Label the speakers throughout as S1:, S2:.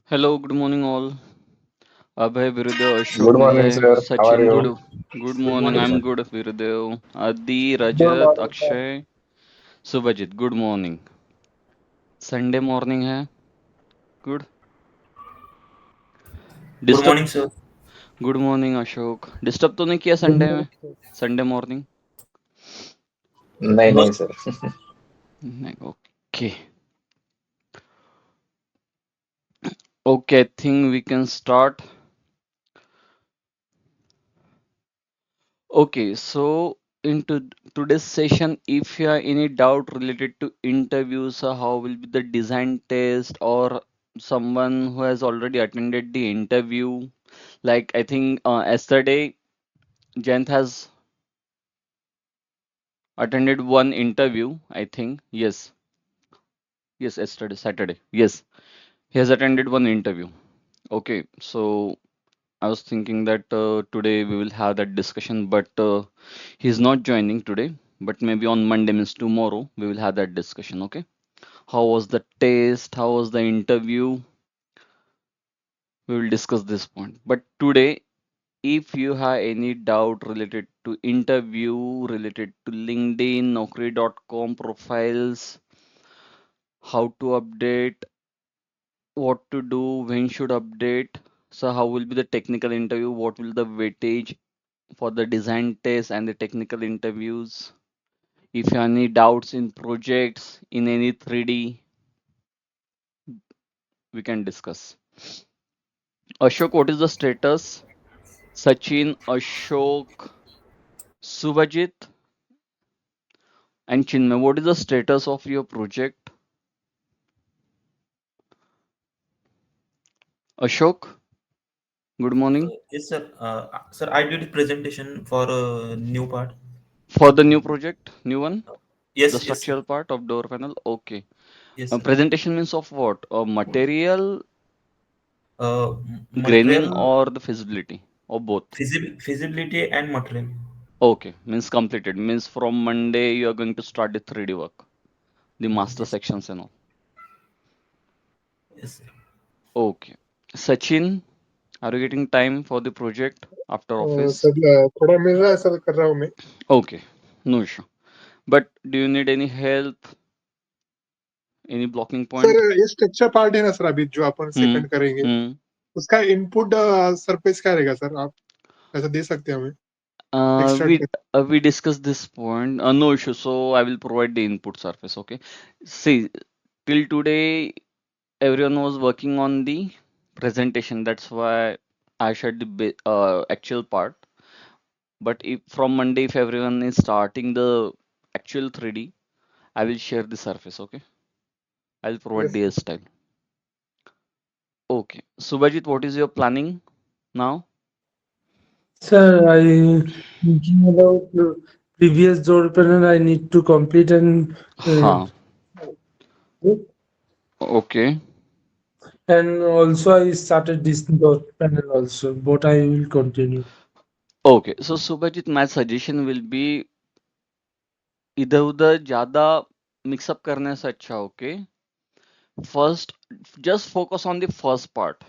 S1: Hello, good morning all. Abhay, Virudev, Ashok,
S2: Good morning,
S1: Nilay,
S2: sir. How are
S1: Sachin,
S2: you?
S1: good
S3: Good
S1: morning.
S3: morning,
S1: I'm
S3: sir.
S1: good, Virudev. Adi,
S4: Good
S1: Rajat,
S4: morning, sir.
S1: Akshay, Subhajit, good morning. Sunday morning है, good.
S3: Good
S1: Disturb,
S3: morning, sir.
S1: good morning Ashok. Disturb तो नहीं किया
S4: Good
S1: Sunday
S4: morning,
S1: में?
S4: sir.
S1: Sunday morning?
S2: नहीं
S3: No,
S2: नहीं sir.
S1: नहीं, okay. Okay, I think we can start. Okay, so into today's session, if you have any doubt related to interviews, how will be the design test, or someone who has already attended the interview, like I think yesterday, Jayant has attended one interview, I think. Yes, yesterday, Saturday. Yes, he has attended one interview. Okay, so I was thinking that today we will have that discussion, but he's not joining today. But maybe on Monday, means tomorrow, we will have that discussion. Okay. How was the test? How was the interview? We will discuss this point. But today, if you have any doubt related to interview, related to LinkedIn, Naukri.com profiles, how to update, what to do, when should update, so how will be the technical interview, what will the weightage for the design test and the technical interviews. If you have any doubts in projects, in any 3D, we can discuss. Ashok, what is the status? Sachin, Ashok, Subhajit, and Chinmay, what is the status of your project? Ashok, good morning.
S3: yes, sir. Sir, I did presentation for a new part.
S1: For the new project, new one, the
S3: Yes, yes, sir.
S1: structural part of door panel. Okay.
S3: Yes, sir.
S1: Presentation means of what? Material, graining,
S3: Material
S1: or the feasibility, or both?
S3: feasibility and material.
S1: Okay, means completed. Means from Monday you are going to start the 3D work, the master
S3: Yes,
S1: sections and all.
S3: yes, sir.
S1: Okay. Sachin, are you getting time for the project after office?
S4: Sir थोड़ा मिल रहा है sir कर रहा हूँ मैं
S1: Okay, no issue. But do you need any help, any blocking
S4: sir
S1: point?
S4: ये structure part है ना सर अभी जो अपन
S1: Hmm.
S4: सेकंड करेंगे
S1: Hmm.
S4: उसका इनपुट सरफेस क्या रहेगा सर आप ऐसा दे सकते हैं हमें
S1: Uh,
S4: extra
S1: we we discussed this point. No issue. So I will provide the input surface. Okay. See, till today everyone was working on the presentation. That's why I shared the actual part. But if from Monday, if everyone is starting the actual 3D, I will share the surface. Okay. I'll provide
S4: yes
S1: the style. Okay. Subhajit, what is your planning now?
S5: Sir, I thinking about the previous door panel I need to complete
S1: Huh. Okay.
S5: and also I started this door panel also, but I will continue.
S1: Okay. So Subhajit, my suggestion will be इधर उधर ज्यादा mix up करने से अच्छा okay first just focus on the first part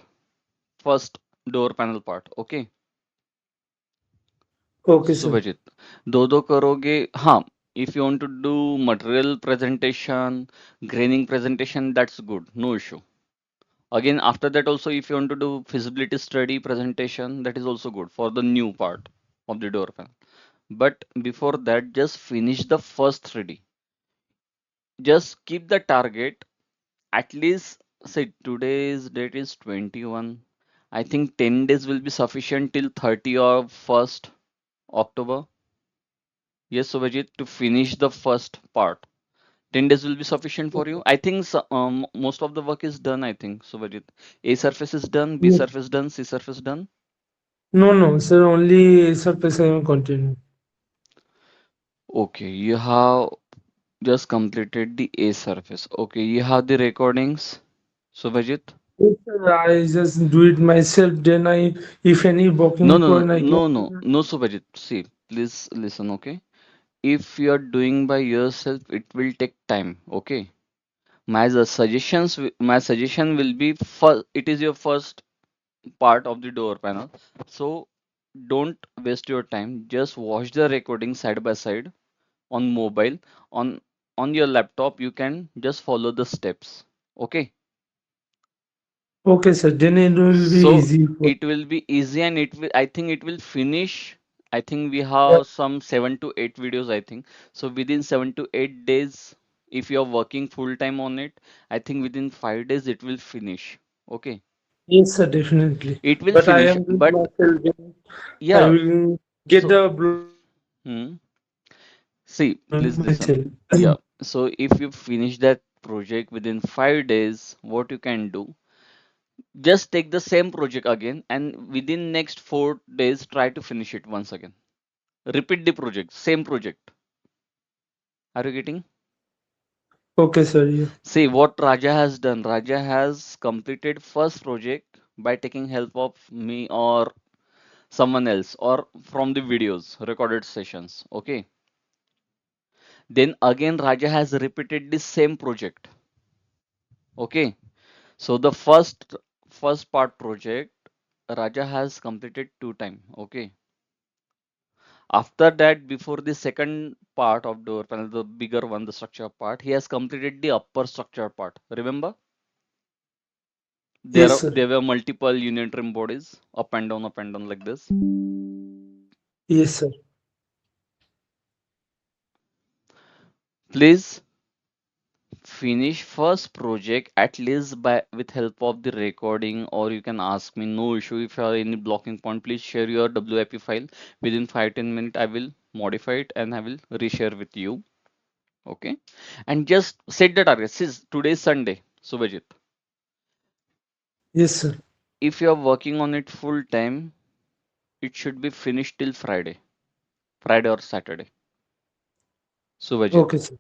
S1: first door panel part okay
S5: Okay, sir.
S1: सुभजित दो दो करोगे हाँ if you want to do material presentation graining presentation that's good no issue again after that also if you want to do feasibility study presentation that is also good for the new part of the door panel but before that just finish the first 3D just keep the target at least say today's date is 21. I think 10 days will be sufficient till 30 or 1st October. Yes, Subhajit, to finish the first part. 10 days will be sufficient for you. I think most of the work is done, I think, Subhajit. A surface is done, B
S5: Yes.
S1: surface done, C surface done.
S5: No, no, sir, only surface I will continue.
S1: Okay, you have just completed the A surface. Okay, you have the recordings, Subhajit.
S5: Yes, sir, I just do it myself, then if any
S1: No,
S5: blocking
S1: no, no,
S5: point I
S1: no,
S5: can.
S1: no, no, Subhajit. See, please listen, okay? If you are doing by yourself, it will take time, okay? My suggestion will be first, it is your first part of the door panel, so don't waste your time, just watch the recording side by side on mobile, on on your laptop you can just follow the steps. Okay,
S5: Okay, sir. Then it will be
S1: so
S5: easy for.
S1: it will be easy, and it will, I think it will finish. I think we
S5: Yeah.
S1: have some 7 to 8 videos, I think. So within 7 to 8 days, if you're working full time on it, I think within 5 days it will finish. Okay,
S5: Yes, sir. Definitely.
S1: it will
S5: But I
S1: finish.
S5: am doing
S1: But
S5: myself. I
S1: yeah,
S5: will get
S1: so
S5: the blocking
S1: hmm, see, please listen.
S5: myself.
S1: Yeah, so if you finish that project within 5 days, what you can do, just take the same project again, and within next 4 days, try to finish it once again. Repeat the project, same project. Are you getting?
S5: Okay, sir. Yeah.
S1: See what Raja has done. Raja has completed first project by taking help of me or someone else or from the videos, recorded sessions. Okay. Then again Raja has repeated the same project. Okay. So the first part project Raja has completed 2 time. Okay. After that, before the second part of door panel, the bigger one, the structure part, he has completed the upper structure part. Remember?
S5: Yes,
S1: There
S5: sir.
S1: were multiple unit trim bodies, up and down like this.
S5: Yes, sir.
S1: Please finish first project at least by with help of the recording, or you can ask me. No issue. If you have any blocking point, please share your WIP file. Within 5 10 minutes, I will modify it and I will reshare with you. Okay. And just set the target. Since today is Sunday, Subhajit.
S5: Yes, sir.
S1: If you are working on it full time, it should be finished till Friday or Saturday. Subhajit.
S5: Okay, sir.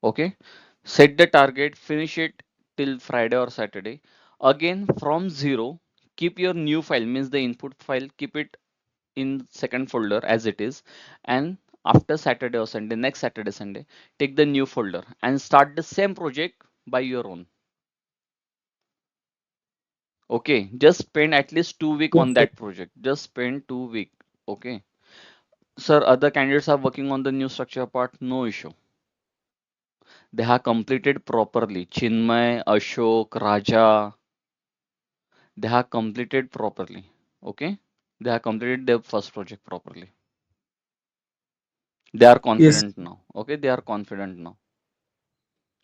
S1: Okay. Set the target, finish it till Friday or Saturday. Again, from zero, keep your new file, means the input file, keep it in second folder as it is. And after Saturday or Sunday, next Saturday, Sunday, take the new folder and start the same project by your own. Okay. Just spend at least 2 weeks
S5: Yes,
S1: on
S5: sir.
S1: that project. Just spend 2 weeks. Okay. Sir, other candidates are working on the new structure part, no issue. They have completed properly. Chinmay, Ashok, Raja, they have completed properly. Okay? They have completed their first project properly. They are
S5: Yes.
S1: confident now. Okay? They are confident now.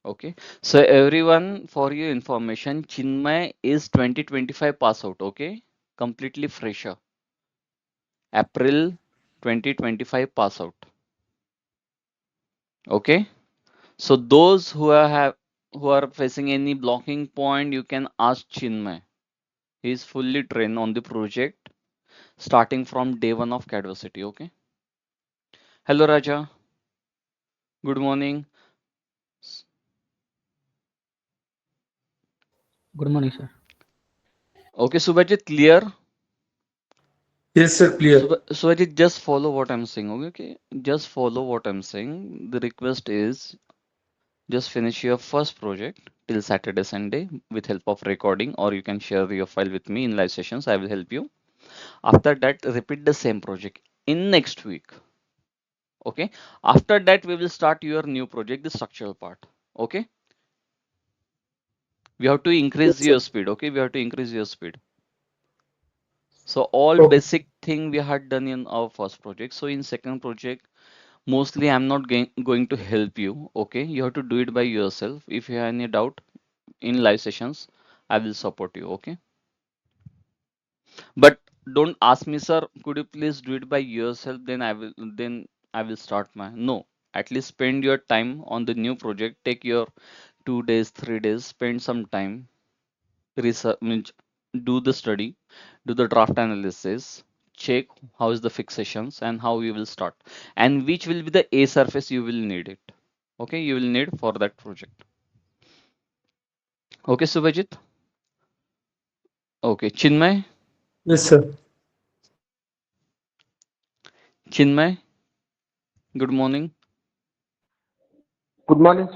S1: Okay? So everyone, for your information, Chinmay is 2025 pass out. Okay? Completely fresher. April 2025 pass out. Okay? So those who are facing any blocking point, you can ask Chinmay. He is fully trained on the project starting from day one of CAD-VERCITY. Okay. Hello Raja. Good morning. S-
S2: Good morning, sir.
S1: Okay, Subhajit, clear?
S5: Yes, sir. Clear.
S1: Subhajit, just follow what I'm saying. Okay, okay. Just follow what I'm saying. The request is just finish your first project till Saturday, Sunday with help of recording, or you can share your file with me in live sessions. I will help you. After that, repeat the same project in next week. Okay. After that, we will start your new project, the structural part. Okay. We have to increase
S5: Yes, sir.
S1: your speed. Okay. We have to increase your speed. So all
S5: Okay.
S1: basic thing we had done in our first project. So in second project, mostly I'm not going to help you. Okay. You have to do it by yourself. If you have any doubt in live sessions, I will support you. Okay. But don't ask me, sir, could you please do it by yourself? Then I will start my, no. At least spend your time on the new project. Take your 2 days, 3 days, spend some time, research, means do the study, do the draft analysis, check how is the fixations and how you will start, and which will be the A surface you will need it. Okay, you will need for that project. Okay, Subhajit. Okay, Chinmay.
S5: Yes, sir.
S1: Chinmay, good morning.
S6: Good morning.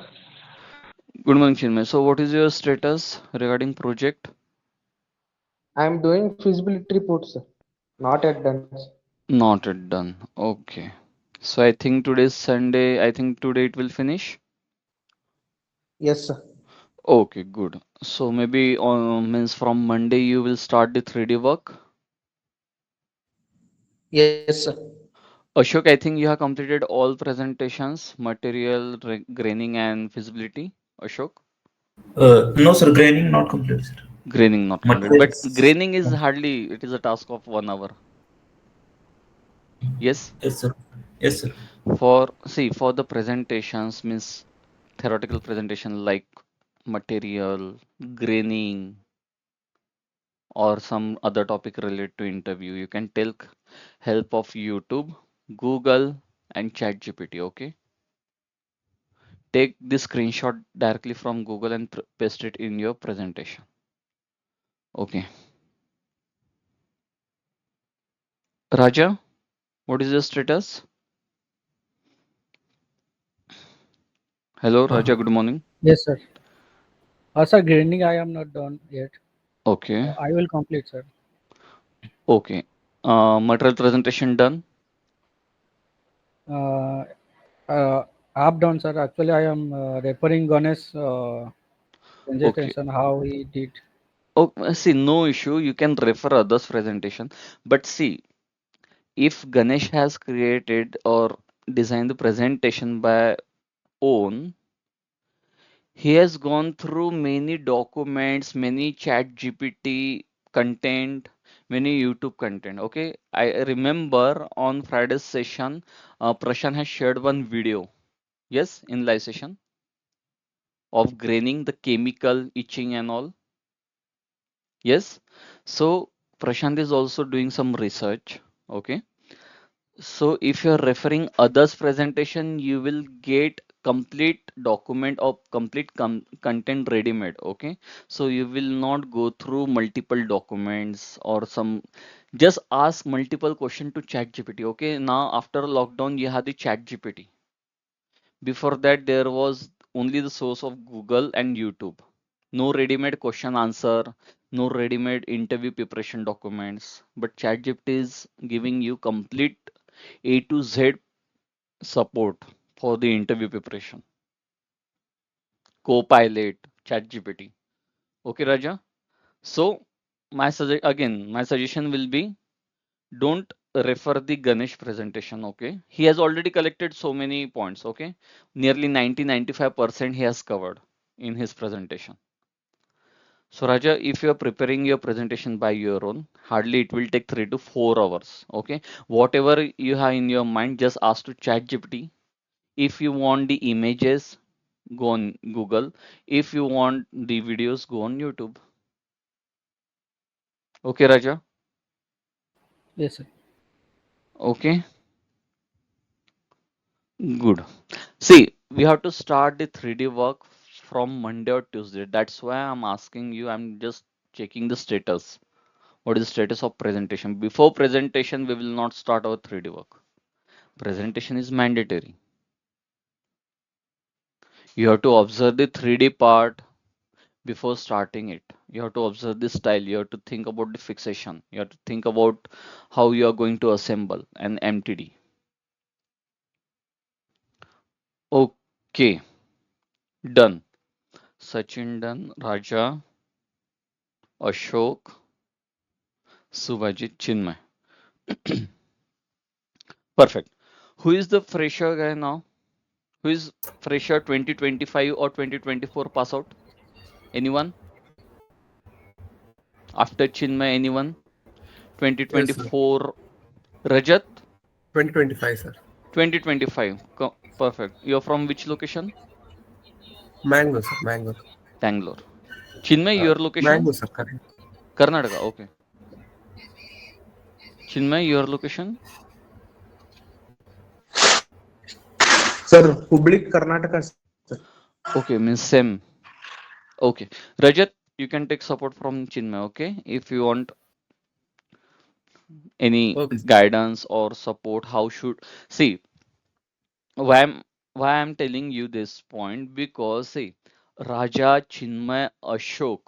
S1: Good morning, Chinmay. So, what is your status regarding project?
S2: I'm doing feasibility reports, sir. Not yet done, sir.
S1: Not yet done. Okay. So, I think today's Sunday. I think today it will finish.
S2: Yes, sir.
S1: Okay, good. So, maybe on means from Monday you will start the 3D work.
S2: Yes, sir.
S1: Ashok, I think you have completed all presentations, material, graining, and feasibility. Ashok,
S3: No, sir. Graining not complete, sir.
S1: graining not complete, but
S3: Materials.
S1: graining is hardly. It is a task of 1 hour. Yes.
S3: Yes, sir. Yes, sir.
S1: For the presentations means theoretical presentation like material, graining, or some other topic related to interview, you can take help of YouTube, Google, and ChatGPT. Okay, take this screenshot directly from Google and paste it in your presentation. Okay, Raja, what is your status? Hello, Raja. Good morning.
S2: Yes, sir. Sir, grinding I am not done yet.
S1: Okay,
S2: I will complete, sir.
S1: okay. Material presentation done.
S2: Uh, Up done, sir. Actually, I am referring Ganesh
S1: Okay.
S2: presentation how he did.
S1: Oh, see, no issue. You can refer others' presentation, but see, if Ganesh has created or designed the presentation by own, he has gone through many documents, many chat GPT content, many YouTube content. Okay, I remember on Friday's session, Prashant has shared one video. Yes, in live session of graining the chemical itching and all. Yes, so Prashant is also doing some research. Okay, so if you're referring others presentation, you will get complete document of complete content ready made. Okay, so you will not go through multiple documents or some, just ask multiple question to chat gpt. Okay, now after lockdown you have the chat gpt. Before that there was only the source of Google and YouTube. No ready made question answer, no ready made interview preparation documents, but chat gpt is giving you complete A to Z support for the interview preparation. Copilot, ChatGPT. Okay, Raja. So my suggestion will be don't refer the Ganesh presentation. Okay, he has already collected so many points. Okay, nearly 90-95% he has covered in his presentation. So Raja, if you are preparing your presentation by your own, hardly it will take 3 to 4 hours. Okay, whatever you have in your mind, just ask to ChatGPT. If you want the images, go on Google. If you want the videos, go on YouTube. Okay, Raja.
S2: Yes, sir.
S1: Okay, good. See, we have to start the 3D work from Monday or Tuesday. That's why I'm asking you. I'm just checking the status. What is the status of presentation? Before presentation, we will not start our 3D work. Presentation is mandatory. You have to observe the 3D part before starting it. You have to observe the style. You have to think about the fixation. You have to think about how you are going to assemble an MTD. Okay, done. Sachin done. Raja, Ashok, Subhajit, Chinmay. Perfect. Who is the fresher guy now? Who is fresher 2025 or 2024 pass out? Anyone? After Chinmay, anyone?
S6: Yes, sir.
S1: 2024 Rajat?
S6: 2025, sir.
S1: 2025. Perfect. You're from which location?
S6: Mango, sir. Mango.
S1: Bangalore. Chinmay, your location?
S6: Mango, sir. Correct.
S1: Karnataka. Okay. Chinmay, your location?
S5: Sir, Hubli, Karnataka, sir.
S1: Okay, means same. Okay. Rajat, you can take support from Chinmay, okay? If you want any
S6: Okay, sir.
S1: guidance or support, how should see why I'm telling you this point, because see, Raja, Chinmay, Ashok.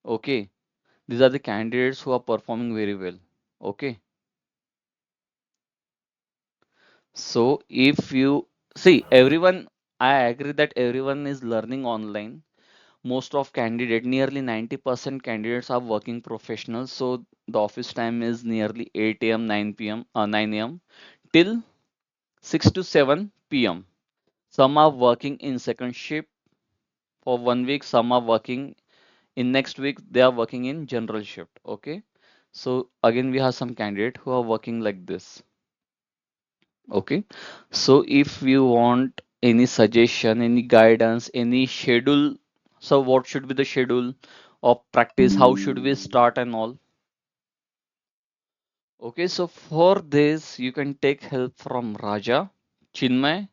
S1: Okay, these are the candidates who are performing very well. Okay, so if you see everyone, I agree that everyone is learning online. Most of candidate, nearly 90% candidates are working professionals. So the office time is nearly 8 a.m., 9 p.m., 9 a.m. till 6 to 7 p.m. Some are working in second shift for 1 week. Some are working in next week. They are working in general shift. Okay. So again, we have some candidate who are working like this. Okay. So if you want any suggestion, any guidance, any schedule, so what should be the schedule of practice? How should we start and all? Okay. So for this, you can take help from Raja, Chinmay,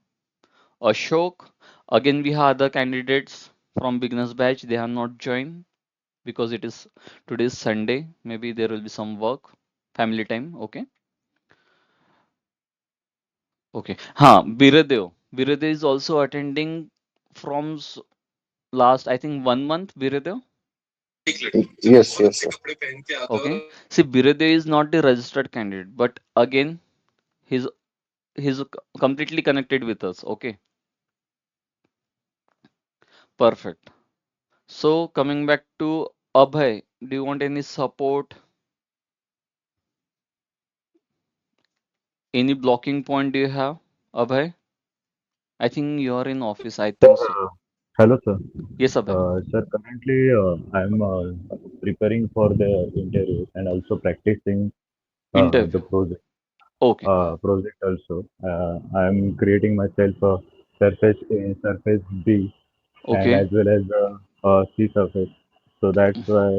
S1: Ashok. Again, we have other candidates from beginners batch. They have not joined because it is today's Sunday. Maybe there will be some work, family time. Okay. Okay. Biradev. Biradev is also attending from last, I think, 1 month. Biradev.
S7: Yes, yes, sir.
S1: Okay. See, Biradev is not the registered candidate, but again, he's he's completely connected with us. Okay. Perfect. So coming back to Abhay, do you want any support? Any blocking point do you have, Abhay? I think you are in office. I think so.
S8: Hello, sir.
S1: Yes, Abhay.
S8: Sir, currently I'm preparing for the interview and also practicing the
S1: Interview. Okay.
S8: project also. I'm creating myself a surface B and
S1: Okay.
S8: as well as C surface. So that's why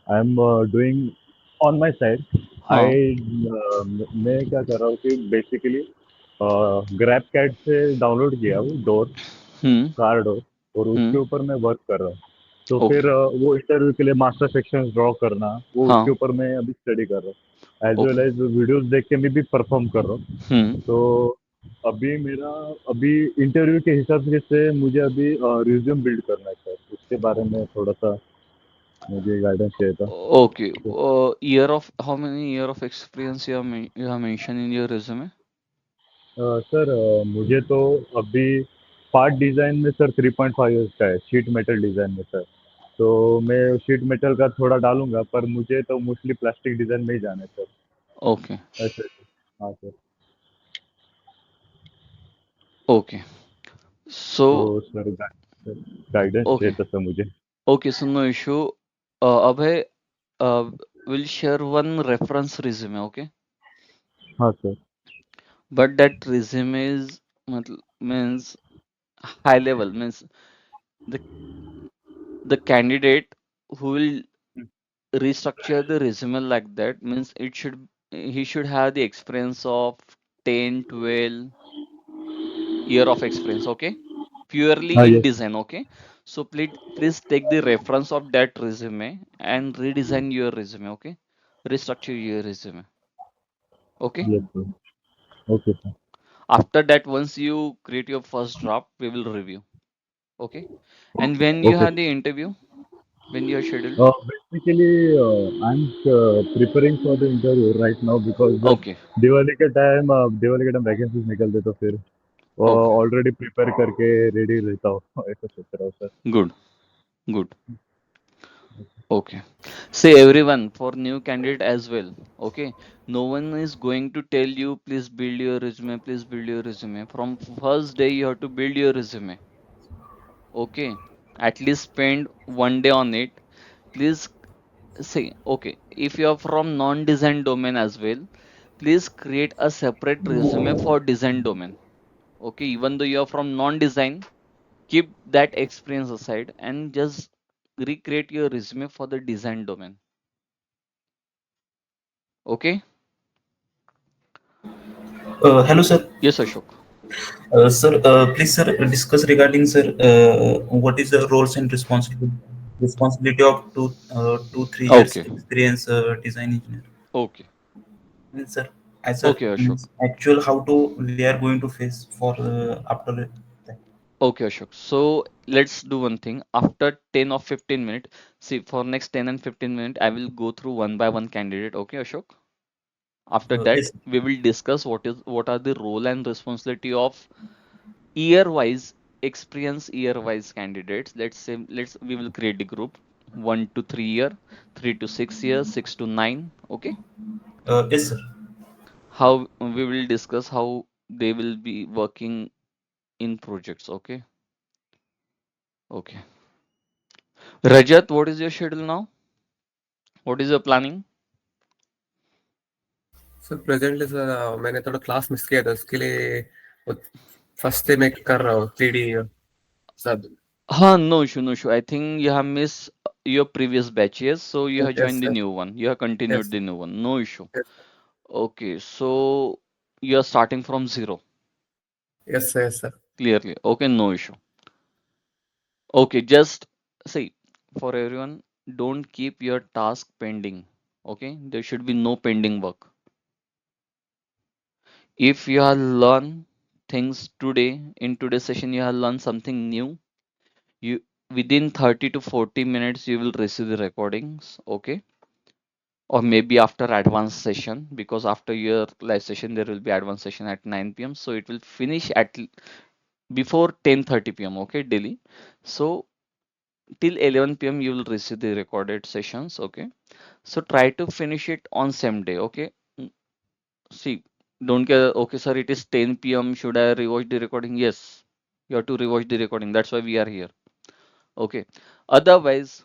S8: I'm doing on my side. I
S1: हाँ.
S8: मैं क्या कर रहा हूँ कि basically grab cat से download किया वो डोर
S1: हम्म.
S8: कार्ड हो और उसके
S1: हम्म.
S8: ऊपर मैं वर्क कर रहा हूँ तो फिर
S1: ओके.
S8: वो इंटरव्यू के लिए मास्टर सेक्शन ड्रॉ करना वो उसके
S1: हाँ.
S8: ऊपर मैं अभी स्टडी कर रहा हूँ as well
S1: okay.
S8: As videos देख के मैं भी परफॉर्म कर रहा हूँ
S1: हम्म.
S8: तो अभी मेरा अभी इंटरव्यू के हिसाब से मुझे अभी रिज्यूम बिल्ड करना है सर उसके बारे में थोड़ा सा मुझे गाइडेंस चाहिए था
S1: Okay. Year of how many year of experience you have mentioned in your resume?
S8: Sir मुझे तो अभी पार्ट डिज़ाइन में सर 3.5 इयर्स का है शीट मेटल डिज़ाइन में सर तो मैं शीट मेटल का थोड़ा डालूंगा पर मुझे तो मोस्टली प्लास्टिक डिज़ाइन में ही जाना है
S1: Okay.
S8: सर ऐसे हाँ सर
S1: Okay. So
S8: तो सर गाइडेंस चाहिए
S1: okay.
S8: था सर मुझे
S1: Okay. So no issue. Abhay will share one reference resume. Okay.
S8: हाँ sir
S1: But that resume is means high level means the the candidate who will restructure the resume like that means it should he should have the experience of 10, 12 year of experience. Okay, purely
S8: हाँ
S1: in
S8: yes
S1: design. Okay, so please take the reference of that resume and redesign your resume. Okay, restructure your resume. Okay,
S8: yes sir okay sir
S1: after that, once you create your first draft, we will review. Okay, and when you
S8: okay
S1: have the interview, when you are scheduled.
S8: Basically I am preparing for the interview right now because जब
S1: Okay.
S8: Diwali के time vacancies निकलते तो फिर
S1: Okay.
S8: Already prepare करके ready रहता हूँ ऐसा सोच रहा हूँ sir
S1: Good. Good. Okay. Say everyone for new candidate as well. Okay. No one is going to tell you, please build your resume, please build your resume. From first day, you have to build your resume. Okay. At least spend 1 day on it. Please say, okay, if you are from non-design domain as well, please create a separate resume for design domain. Okay. Even though you are from non-design, keep that experience aside and just recreate your resume for the design domain. Okay.
S3: Hello, sir.
S1: Yes, Ashok.
S3: Sir, please, sir, discuss regarding, sir, what is the roles and responsibility of 2 3 years
S1: Okay.
S3: experience design engineer.
S1: Okay.
S3: Means, sir, as a
S1: Okay, Ashok.
S3: means actual how to we are going to face for after that.
S1: Okay, Ashok. So let's do one thing. After 10 or 15 minutes, see for next 10 and 15 minutes, I will go through one by one candidate. Okay, Ashok. After that,
S3: Yes.
S1: we will discuss what are the role and responsibility of year-wise year-wise candidates. Let's say we will create the group 1 to 3 year, 3 to 6 years, 6 to 9. Okay.
S3: Yes, sir.
S1: How we will discuss how they will be working in projects. Okay. Okay. Rajat, what is your schedule now? What is your planning?
S6: Sir presently sir मैंने थोड़ा class miss किया था उसके लिए first से मैं कर रहा हूँ 3D सब.
S1: No issue, no issue. I think you have missed your previous batches, so you have
S6: Yes
S1: joined the
S6: sir.
S1: new one. You have continued
S6: Yes.
S1: the new one. No issue.
S6: Yes.
S1: Okay, so you are starting from zero,
S6: Yes sir. Yes sir.
S1: clearly. Okay, no issue. Okay, just see for everyone, don't keep your task pending. Okay, there should be no pending work. If you have learned things today, in today's session, you have learned something new, you within 30 to 40 minutes you will receive the recordings. Okay, or maybe after advanced session, because after your live session there will be advanced session at 9 p.m., so it will finish before 10:30 p.m. Okay, daily. So till 11 p.m. you will receive the recorded sessions. Okay, so try to finish it on same day. Okay. See, don't care. Okay, sir, it is 10 p.m., should I rewatch the recording? Yes, you have to rewatch the recording, that's why we are here. Okay, otherwise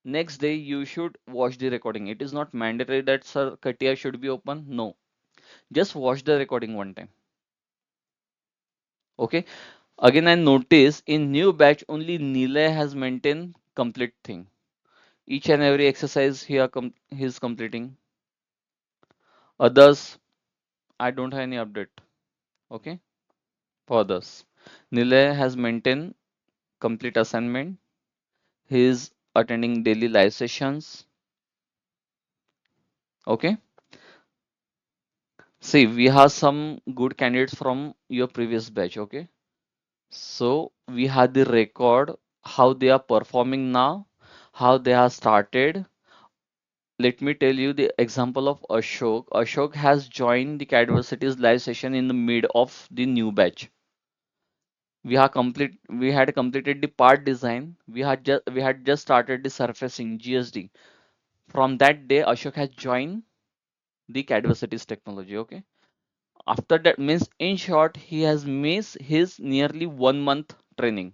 S1: next day you should watch the recording. It is not mandatory that sir Katia should be open. No, just watch the recording one time. Okay. Again, I notice in new batch only Nilay has maintained complete thing. Each and every exercise here he's completing. Others, I don't have any update. Okay. For others, Nilay has maintained complete assignment. He is attending daily live sessions. Okay. See, we have some good candidates from your previous batch. Okay. So we had the record how they are performing now, how they have started. Let me tell you the example of Ashok. Ashok has joined the CAD-VERCITY's live session in the mid of the new batch. We had completed the part design. We had just started the surfacing GSD. From that day, Ashok has joined the CAD-VERCITY's technology. Okay. After that means in short, he has missed his nearly 1 month training.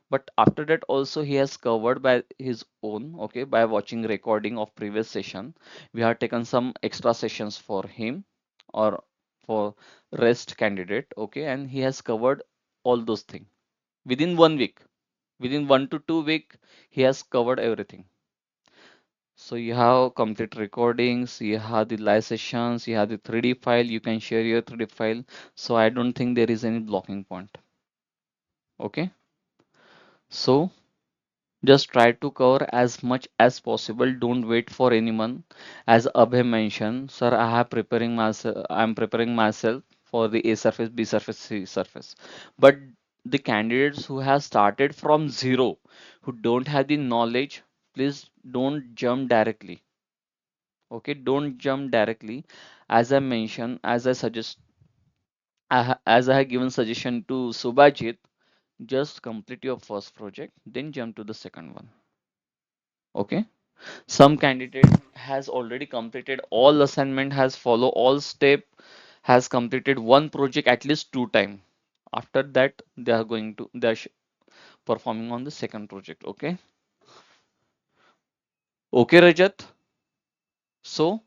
S1: But after that also he has covered by his own. Okay, by watching recording of previous session, we have taken some extra sessions for him or for rest candidate. Okay, and he has covered all those things within 1 week. Within 1 to 2 week he has covered everything. So you have complete recordings, you have the live sessions, you have the 3D file, you can share your 3D file. So I don't think there is any blocking point. Okay, so just try to cover as much as possible. Don't wait for anyone. As Abhay mentioned, sir, I'm preparing myself for the A surface, B surface, C surface. But the candidates who have started from zero, who don't have the knowledge, please don't jump directly. Okay, don't jump directly. As I mentioned, as I have given suggestion to Subhajit, just complete your first project, then jump to the second one. Okay. Some candidate has already completed all assignment, has follow all step, has completed one project at least 2 times. After that they are performing on the second project. Okay. Okay, Rajat. So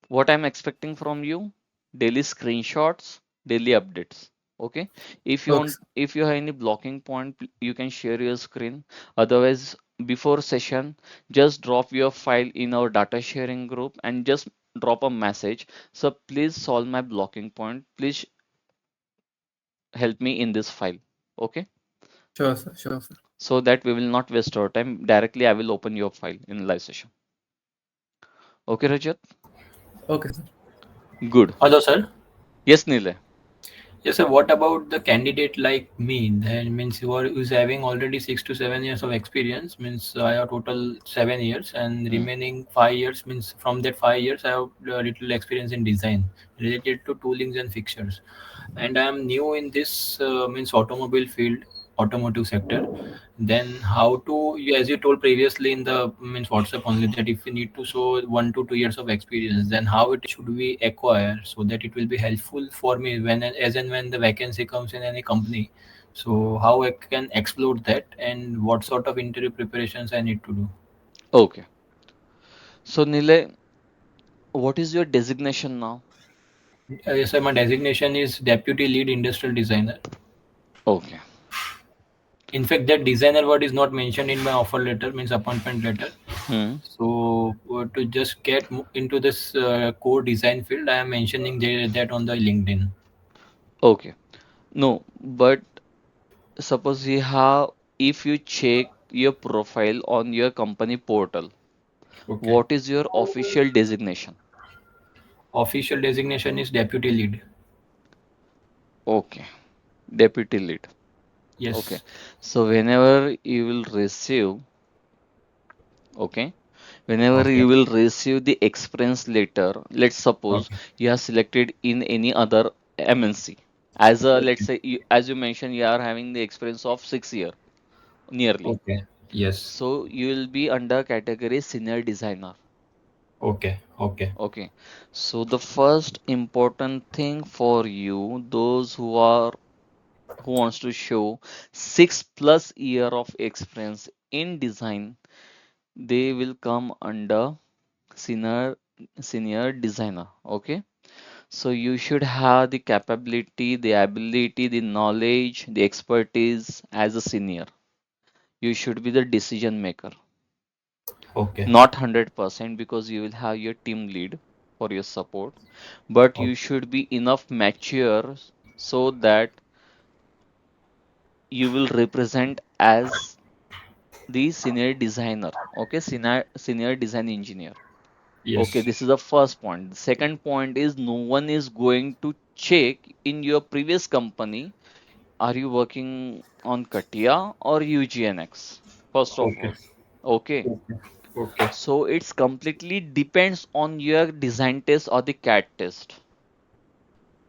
S1: what I'm expecting from you, daily screenshots, daily updates. Okay.
S6: Okay sir.
S1: If you have any blocking point, you can share your screen. Otherwise, before session, just drop your file in our data sharing group and just drop a message. So please solve my blocking point. Please help me in this file. Okay.
S6: Sure sir. Sure sir.
S1: So that we will not waste our time. Directly, I will open your file in live session. Okay, Rajat?
S6: Okay sir.
S1: Good.
S9: Hello, sir.
S1: Yes, Nile.
S9: Yes, sir. What about the candidate like me? That means who is having already 6 to 7 years of experience. Means I have total 7 years, and
S1: Hmm.
S9: remaining 5 years means from that 5 years I have little experience in design related to toolings and fixtures. And I am new in this means automobile field, automotive sector. Then how to as you told previously in the means WhatsApp only that if we need to show 1 to 2 years of experience, then how it should we acquire so that it will be helpful for me when as and when the vacancy comes in any company. So how I can explore that and what sort of interview preparations I need to do.
S1: Okay. So Nile, what is your designation now?
S9: Yes, sir, my designation is deputy lead industrial designer.
S1: Okay.
S9: In fact, that designer word is not mentioned in my offer letter, means appointment letter.
S1: Hmm.
S9: So to just get into this core design field, I am mentioning that on the LinkedIn.
S1: Okay. No, but suppose you have, if you check your profile on your company portal,
S9: Okay.
S1: what is your official designation?
S9: Official designation is deputy lead.
S1: Okay. Deputy lead. Okay.
S9: Yes.
S1: So whenever you will receive, okay, whenever
S9: Okay.
S1: you will receive the experience letter, let's suppose
S9: Okay.
S1: you are selected in any other MNC. As a, let's
S9: Okay.
S1: say, as you mentioned, you are having the experience of 6 year nearly.
S9: Okay. Yes.
S1: So you will be under category senior designer.
S9: Okay. Okay.
S1: Okay. So the first important thing for you, those who wants to show 6+ year of experience in design, they will come under senior senior designer. Okay. So you should have the capability, the ability, the knowledge, the expertise as a senior. You should be the decision maker.
S9: Okay.
S1: Not 100% because you will have your team lead for your support, but you
S9: Okay.
S1: should be enough mature so that you will represent as the senior designer. Okay, senior design engineer. Okay,
S9: Yes.
S1: this is the first point. The second point is no one is going to check in your previous company, are you working on CATIA or UGNX? First of
S9: Okay.
S1: all. Okay.
S9: Okay. Okay.
S1: So it's completely depends on your design test or the CAD test.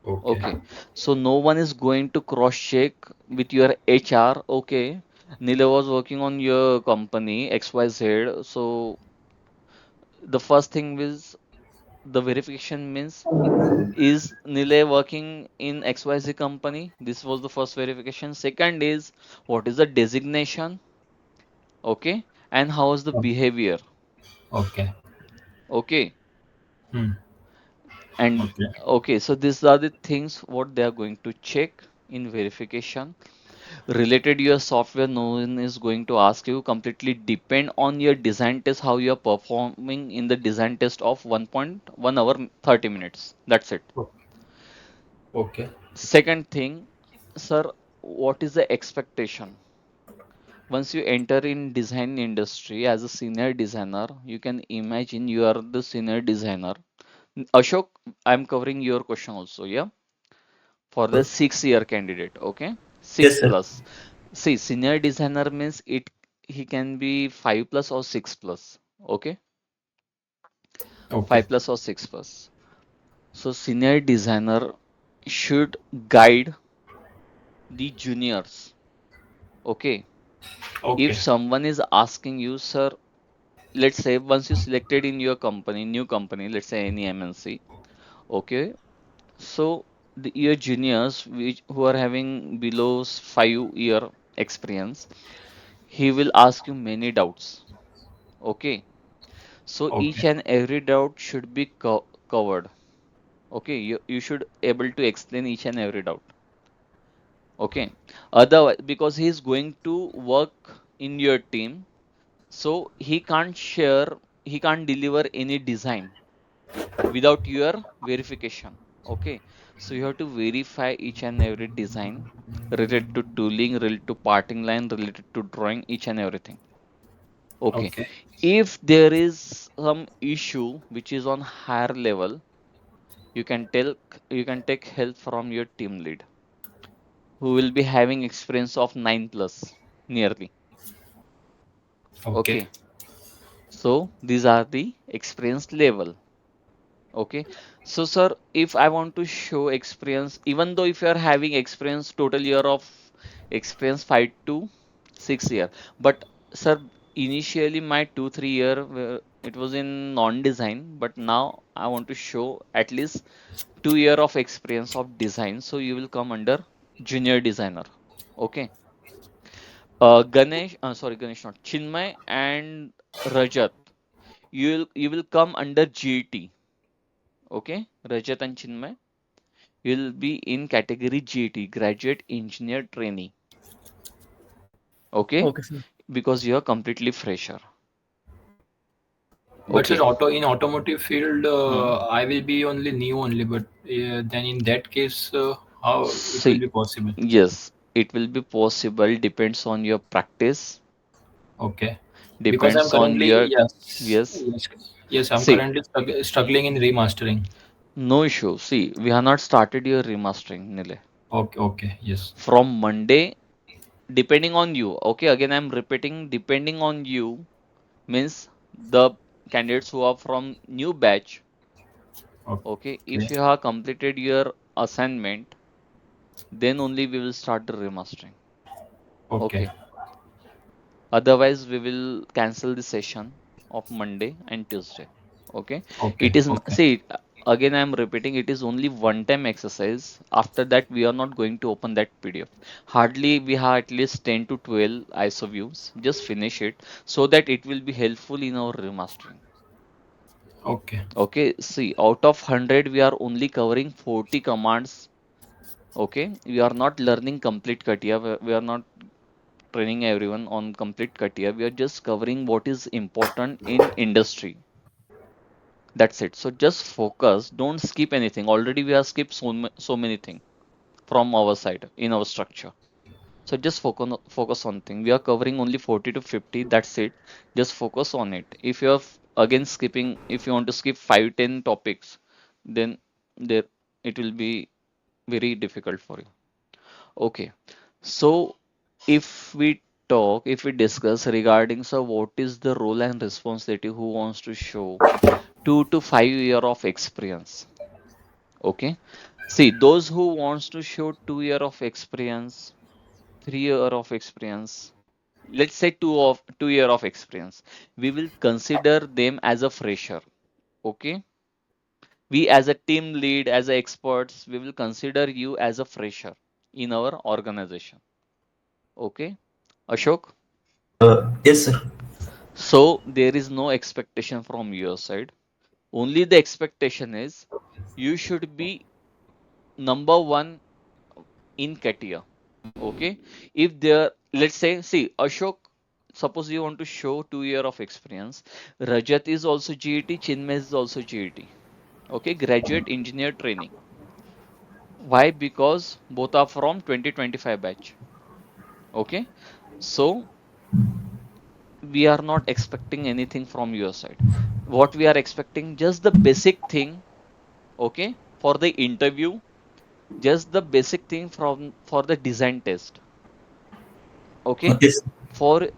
S9: Okay.
S1: Okay. So no one is going to cross check with your HR. Okay. Nila was working on your company XYZ. So the first thing is the verification means, is Nile working in XYZ company? This was the first verification. Second is what is the designation? Okay. And how is the behavior?
S9: Okay.
S1: Okay.
S9: Hmm.
S1: And
S9: Okay.
S1: okay, so these are the things what they are going to check in verification. Related your software, no one is going to ask you. Completely depend on your design test, how you are performing in the design test of 1.1 hour 30 minutes. That's it.
S9: Okay.
S1: Second thing, sir, what is the expectation? Once you enter in design industry as a senior designer, you can imagine you are the senior designer. Ashok, I'm covering your question also, yeah? For the 6 year candidate, okay? Six
S3: Yes, sir.
S1: plus. See, senior designer means it he can be 5+ or 6+, okay?
S9: Okay.
S1: 5+ or 6+. So senior designer should guide the juniors, okay? If
S9: Okay.
S1: someone is asking you, sir, let's say once you selected in your company, new company, let's say any MNC, okay, so your juniors which who are having below 5 year experience, he will ask you many doubts, okay. So each
S9: Okay.
S1: and every doubt should be covered, okay. You should able to explain each and every doubt, okay. Otherwise, because he is going to work in your team, so he can't deliver any design without your verification. Okay. So you have to verify each and every design related to tooling, related to parting line, related to drawing, each and everything. Okay.
S9: Okay.
S1: If there is some issue which is on higher level, you can tell you can take help from your team lead. who will be having experience of 9 plus nearly.
S9: Okay.
S1: Okay, so these are the experience level. Okay, so sir, if I want to show experience, even though if you are having experience, total year of experience 5 to 6 year, but sir, initially my 2 3 year it was in non-design, but now I want to show at least 2 year of experience of design, so you will come under junior designer. Okay, Ganesh, not Chinmay and Rajat, you will come under GT. Okay, Rajat and Chinmay, you'll be in category GT, Graduate Engineer Trainee. Okay,
S6: Okay, sir.
S1: because you are completely fresher.
S9: But sir,
S1: Okay.
S9: in automotive field,
S1: Hmm.
S9: I will be only new only. But then in that case, how it will
S1: See,
S9: be possible?
S1: yes, it will be possible, depends on your practice,
S9: Okay. Because I'm
S1: depends on
S9: currently,
S1: your,
S9: yes,
S1: yes.
S9: yes, yes, I'm
S1: See,
S9: currently struggling in remastering.
S1: no issue. See, we have not started your remastering, Nile.
S9: Okay, okay, yes.
S1: From Monday, depending on you. Okay, again, I'm repeating, depending on you means the candidates who are from new batch. Okay, if
S9: Okay,
S1: you have completed your assignment, then only we will start the remastering.
S9: okay,
S1: Okay, otherwise we will cancel the session of Monday and Tuesday. Okay,
S9: okay,
S1: it is
S9: okay,
S1: see, again I am repeating, it is only one time exercise. After that we are not going to open that PDF. Hardly we have at least 10 to 12 ISO views. Just finish it so that it will be helpful in our remastering.
S9: okay,
S1: Okay, see, out of 100 we are only covering 40 commands. Okay, we are not learning complete CATIA. We are not training everyone on complete CATIA. We are just covering what is important in industry. That's it. So just focus. Don't skip anything. Already we have skipped so many things from our side in our structure. So just focus on thing. We are covering only 40 to 50. That's it. Just focus on it. If you are again skipping, if you want to skip 5 10 topics, then there it will be very difficult for you. Okay. So if we discuss regarding, so what is the role and responsibility who wants to show 2 to 5 year of experience? Okay. See, those who wants to show 2 year of experience, 3 year of experience, let's say 2 year of experience, we will consider them as a fresher. Okay. We as a team lead, as a experts, we will consider you as a fresher in our organization. Okay. Ashok?
S3: Yes, sir.
S1: So there is no expectation from your side. Only the expectation is you should be number one in CATIA. Okay. If there, let's say, see, Ashok, suppose you want to show 2 year of experience. Rajat is also GET, Chinmay is also GET. Okay. Graduate engineer training. Why? Because both are from 2025 batch. Okay. So we are not expecting anything from your side. What we are expecting, just the basic thing, okay, for the interview, just the basic thing from for the design test, okay,
S3: Yes.
S1: for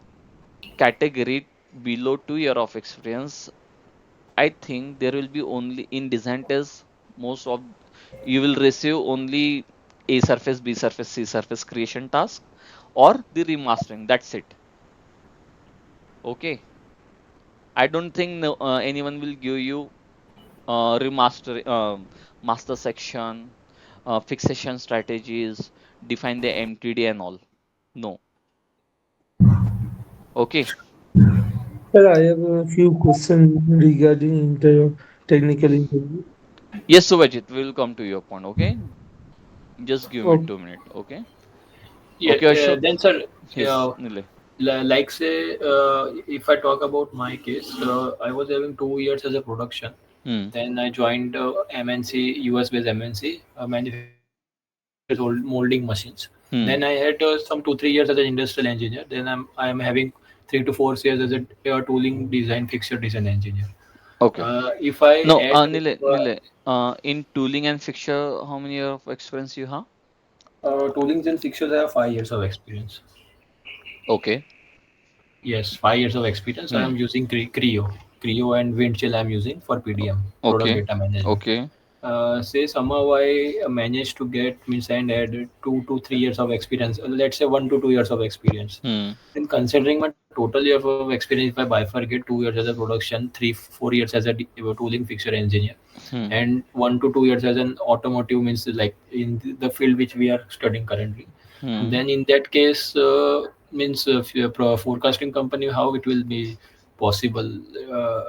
S1: category below 2 year of experience. I think there will be only in design test, most of you will receive only A surface, B surface, C surface creation task or the remastering. That's it. Okay. I don't think anyone will give you master section, fixation strategies, define the MTD and all. No. Okay.
S5: Sir, I have a few questions regarding technical interview.
S1: Yes, Subhajit, we will come to your point. Okay. Just give me
S5: Okay.
S1: 2 minutes. Okay.
S9: yeah.
S1: Okay, Ashok.
S9: Then sir,
S1: Yes,
S9: uh,
S1: Nile.
S9: like say, if I talk about my case, I was having 2 years as a production.
S1: Hmm.
S9: Then I joined MNC, US based MNC, manufacturers molding machines. Then I had
S1: Hmm.
S9: some 2 3 years as an industrial engineer. Then I am having 3 to 4 years as a tooling design fixture design engineer.
S1: Okay.
S9: If I
S1: No,
S9: add,
S1: Nile, in tooling and fixture, how many year of experience you have?
S9: Toolings and fixtures, I have 5 years of experience.
S1: Okay.
S9: Yes, 5 years of experience. I
S1: Hmm.
S9: am using Creo and Windchill. I am using for PDM, product
S1: Okay.
S9: data management.
S1: Okay.
S9: Say somehow I managed to get means and add 2 to 3 years of experience. Let's say 1 to 2 years of experience.
S1: Hmm.
S9: Then considering my total year of experience, if I bifurcate 2 years as a production, 3 4 years as a tooling fixture engineer,
S1: Hmm.
S9: and 1 to 2 years as an automotive means like in the field which we are studying currently,
S1: Hmm.
S9: then in that case means if you're a forecasting company, how it will be possible uh,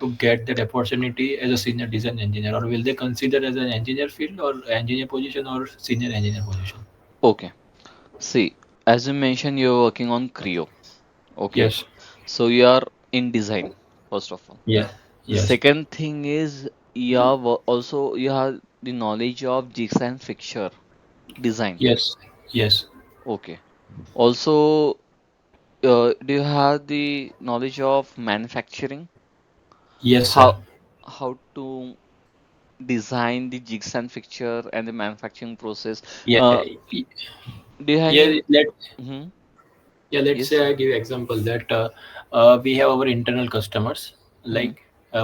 S9: to get that opportunity as a senior design engineer, or will they consider as an engineer field or engineer position or senior engineer position?
S1: Okay. See, as you mentioned, you're working on Creo. Okay.
S9: Yes.
S1: So you are in design, first of all.
S9: Yeah.
S1: The
S9: Yes.
S1: second thing is you are also you have the knowledge of jigs and fixture design.
S9: Yes. Yes.
S1: Okay. Also, do you have the knowledge of manufacturing?
S9: Yes, sir.
S1: How how to design the jigs and fixture and the manufacturing process?
S9: Yeah.
S1: Uh, do you have
S9: Yeah.
S1: any?
S9: Let
S1: Hmm.
S9: Yeah, let's
S1: Yes.
S9: say I give example that we have our internal customers
S1: Hmm.
S9: like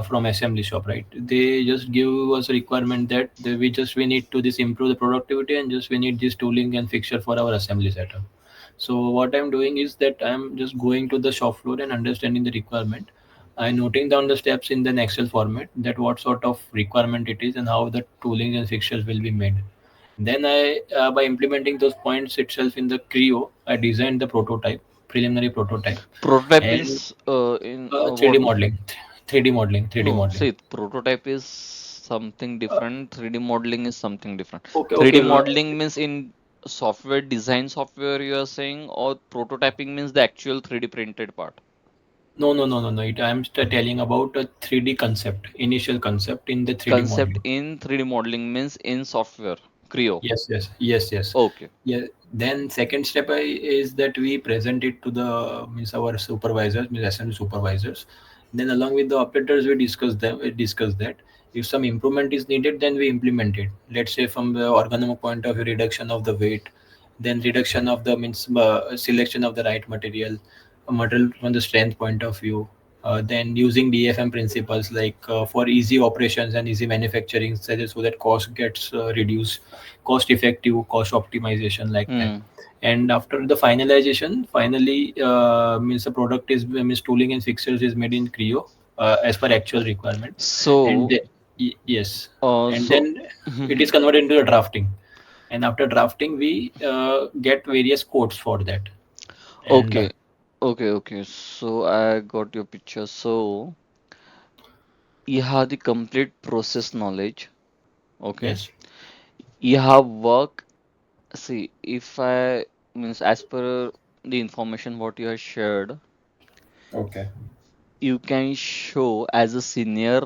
S9: from assembly shop, right? They just give us a requirement that we need to this improve the productivity and just we need this tooling and fixture for our assembly setup. So what I'm doing is that I'm just going to the shop floor and understanding the requirement. I'm noting down the steps in the Excel format that what sort of requirement it is and how the tooling and fixtures will be made. Then by implementing those points itself in the Creo, I designed the prototype, preliminary prototype,
S1: Prototype
S9: and
S1: means in
S9: 3D
S1: what?
S9: modeling, 3D modeling, 3D
S1: No,
S9: modeling.
S1: see, prototype is something
S9: Uh,
S1: different. 3D modeling is something different.
S9: okay,
S1: 3D
S9: okay.
S1: modeling means in software, design software you are saying, or prototyping means the actual 3D printed part.
S9: No, no, no, no, no. I'm telling about a 3D concept, initial concept in the 3D
S1: Concept
S9: modeling.
S1: in 3D modeling means in software, Creo.
S9: Yes, yes, yes, yes.
S1: Okay.
S9: Yeah. Then second step is that we present it to the means our supervisors, means assembly supervisors. Then along with the operators, we discuss them. We discuss that if some improvement is needed, then we implement it. Let's say from the ergonomic point of view, reduction of the weight, then reduction of the means selection of the right material, material from the strength point of view. Then using DFM principles like for easy operations and easy manufacturing, so that cost gets reduced, cost effective, cost optimization like that.
S1: Hmm.
S9: And after the finalization, finally means the product is means tooling and fixtures is made in Creo as per actual requirement, and
S1: So,
S9: yes, and
S1: so,
S9: then it is converted into the drafting. And after drafting, we get various codes for that. And
S1: okay, okay. So I got your picture. So you have the complete process knowledge. Okay.
S9: yes,
S1: You have work. See, if I means as per the information what you have shared,
S9: okay,
S1: you can show as a senior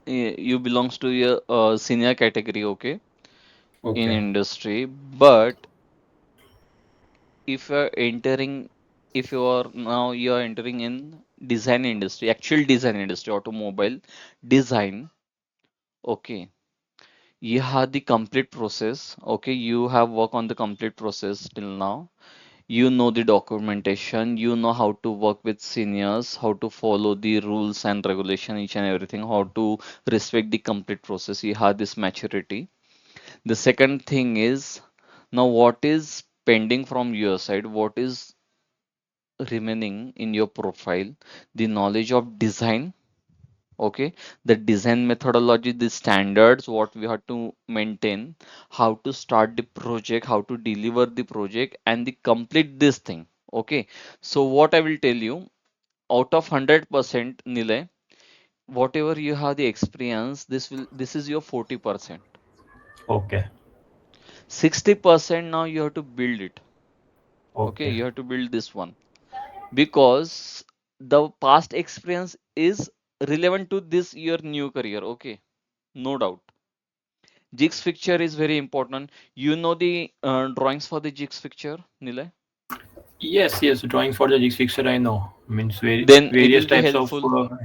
S1: you belongs to your senior category, okay, in
S9: okay,
S1: industry. But if you are entering, if you are now you are entering in design industry, actual design industry, automobile design, okay, you have the complete process, okay, you have worked on the complete process till now. You know the documentation, you know how to work with seniors, how to follow the rules and regulation, each and everything, how to respect the complete process. You have this maturity. The second thing is now what is pending from your side, what is remaining in your profile, the knowledge of design, okay, the design methodology, the standards what we have to maintain, how to start the project, how to deliver the project and the complete this thing, okay. So what I will tell you, out of 100% Nilay, whatever you have the experience, this is your 40%.
S9: okay,
S1: 60% now you have to build it, okay,
S9: okay.
S1: you have to build this one because the past experience is relevant to this your new career, okay, no doubt. Jigs picture is very important. You know the drawings for the jigs picture, Nilay?
S9: Yes, yes. Drawing for the jig fixer, I know. Means
S1: Then it
S9: various
S1: will be
S9: types of.
S1: helpful.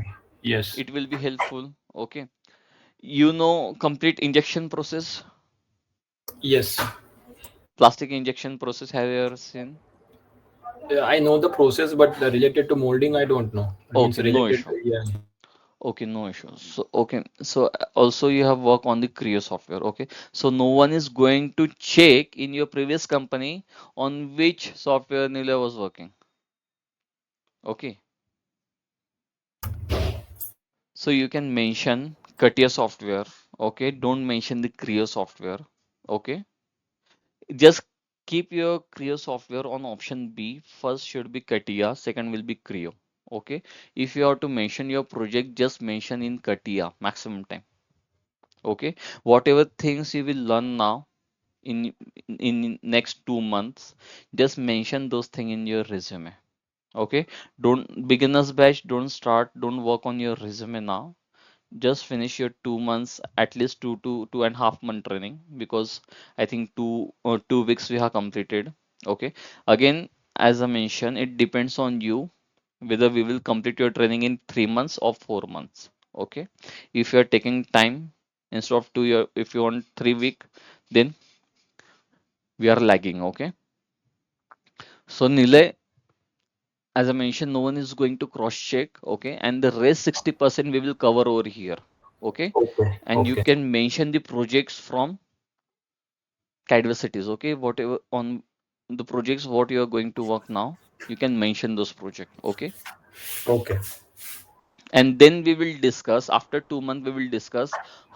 S9: Yes.
S1: It will be helpful. Okay. You know complete injection process.
S9: Yes.
S1: Plastic injection process, have you ever seen?
S9: I know the process, but related to molding, I don't know. It means
S1: Okay, no
S9: related,
S1: issue.
S9: yeah.
S1: Okay, no issues. So, okay, so also you have worked on the Creo software. Okay, so no one is going to check in your previous company on which software Nila was working. Okay, so you can mention Katia software. Okay, don't mention the Creo software. Okay, just keep your Creo software on option B. First should be Katia, second will be Creo. Okay, if you have to mention your project, just mention in Katia maximum time. Okay, whatever things you will learn now in next 2 months, just mention those things in your resume. Okay, don't beginners batch, don't work on your resume now. Just finish your 2 months, at least 2 to 2.5 month training, because I think 2 weeks we have completed. Okay, again, as I mentioned, it depends on you whether we will complete your training in 3 months or 4 months. Okay, if you are taking time instead of 2 year, if you want 3 week, then we are lagging. Okay, so Nilay, as I mentioned, no one is going to cross check. Okay, and the rest 60% we will cover over here. Okay,
S9: Okay.
S1: and you
S9: Okay.
S1: can mention the projects from CAD-VERCITIES. Okay, whatever on the projects what you are going to work now, you can mention those projects. Okay,
S9: Okay.
S1: and then we will discuss after 2 months. We will discuss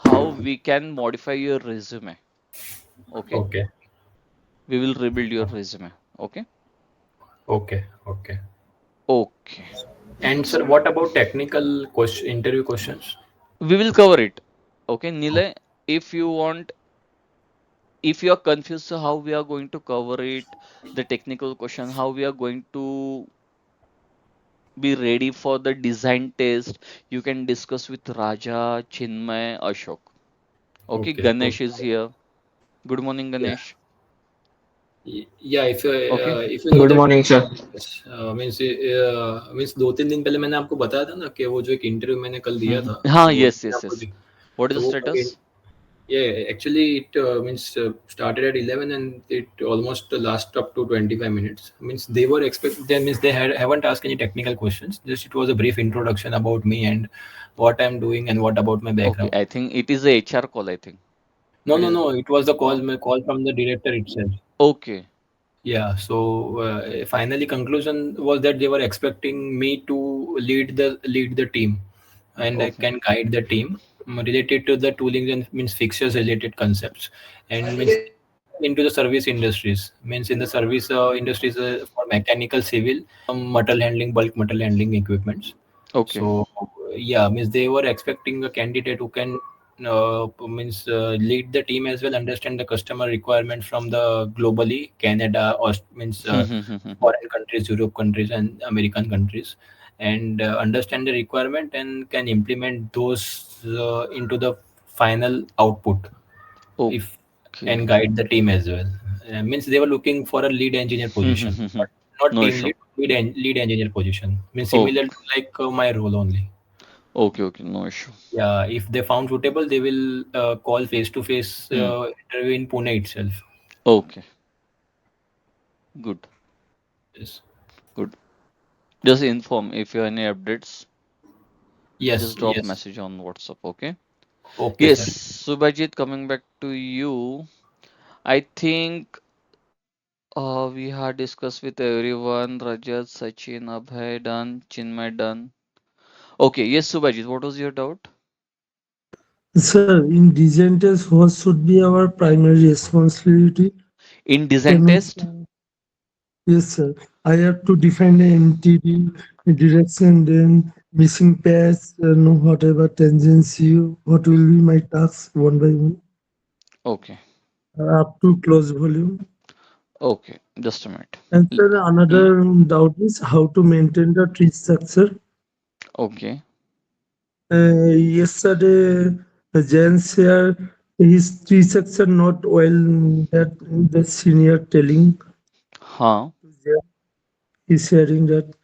S1: how we can modify your resume. Okay,
S9: Okay.
S1: we will rebuild your resume. Okay,
S9: Okay. Okay.
S1: okay.
S9: And sir, what about technical question, interview questions?
S1: We will cover it. Okay, Nilay, if you want, if you are confused how we are going to cover it, the technical question, how we are going to be ready for the design test, you can discuss with Raja, Chinmay, Ashok. Okay,
S9: Okay. Okay.
S1: Ganesh is here. Good morning,
S9: Yeah.
S1: Ganesh.
S9: Yeah,
S1: Okay.
S9: if you know
S2: Good
S9: that,
S2: morning, sir.
S9: Means 2-3 दिन पहले मैंने आपको बताया था ना कि वो जो एक इंटरव्यू मैंने कल दिया था,
S1: हाँ,
S9: वो
S1: yes,
S9: मैंने
S1: yes,
S9: आपको
S1: yes. What is
S9: तो
S1: the
S9: वो कल,
S1: status?
S9: yeah, actually it started at 11 and it almost last up to 25 minutes. Means they were expect they means they haven't asked any technical questions. Just it was a brief introduction about me and what I'm doing and what about my
S1: Okay,
S9: background.
S1: I think it is a HR call, I think.
S9: No,
S1: It
S9: no,
S1: is,
S9: no. It was the
S1: no?
S9: call from the director itself.
S1: Okay.
S9: Yeah. So finally, conclusion was that they were expecting me to lead the team, and I
S1: Okay.
S9: can guide the team related to the tooling and means fixtures related concepts, and means into the service industries. Means in the service industries for mechanical, civil, metal handling, bulk metal handling equipments.
S1: Okay.
S9: So yeah, means they were expecting a candidate who can lead the team as well, understand the customer requirement from the globally Canada or means foreign countries, Europe countries, and American countries, and understand the requirement and can implement those into the final output if
S1: Okay.
S9: and guide the team as well. Means they were looking for a lead engineer position, but not
S1: No
S9: team
S1: issue.
S9: lead, lead engineer position. Means
S1: Oh,
S9: similar to like my role only.
S1: okay, okay, no issue.
S9: Yeah, if they found suitable, they will call face-to-face
S1: Hmm.
S9: interview in Pune itself.
S1: Okay, good,
S9: Yes.
S1: good. Just inform if you have any updates,
S9: Yes.
S1: just drop
S9: Yes.
S1: message on WhatsApp, okay?
S9: Okay,
S1: Yes,
S9: sir.
S1: Subhajit, coming back to you, I think we had discussed with everyone, Rajat, Sachin, Abhay done, Chinmay done. Okay, yes, Subhajit, what was your doubt?
S5: Sir, in design test, what should be our primary responsibility?
S1: In
S5: That
S1: design
S5: means,
S1: test?
S5: yes, sir. I have to define the entity, direction, then missing paths, whatever tangency, what will be my tasks one by one,
S1: Okay,
S5: up to close volume.
S1: okay, just a minute.
S5: And
S1: L-
S5: sir,
S1: Hmm?
S5: another doubt is how to maintain the tree structure.
S1: Okay,
S5: Yesterday, Jens here, his tree structure not well, that the senior telling,
S1: huh?
S5: he's sharing that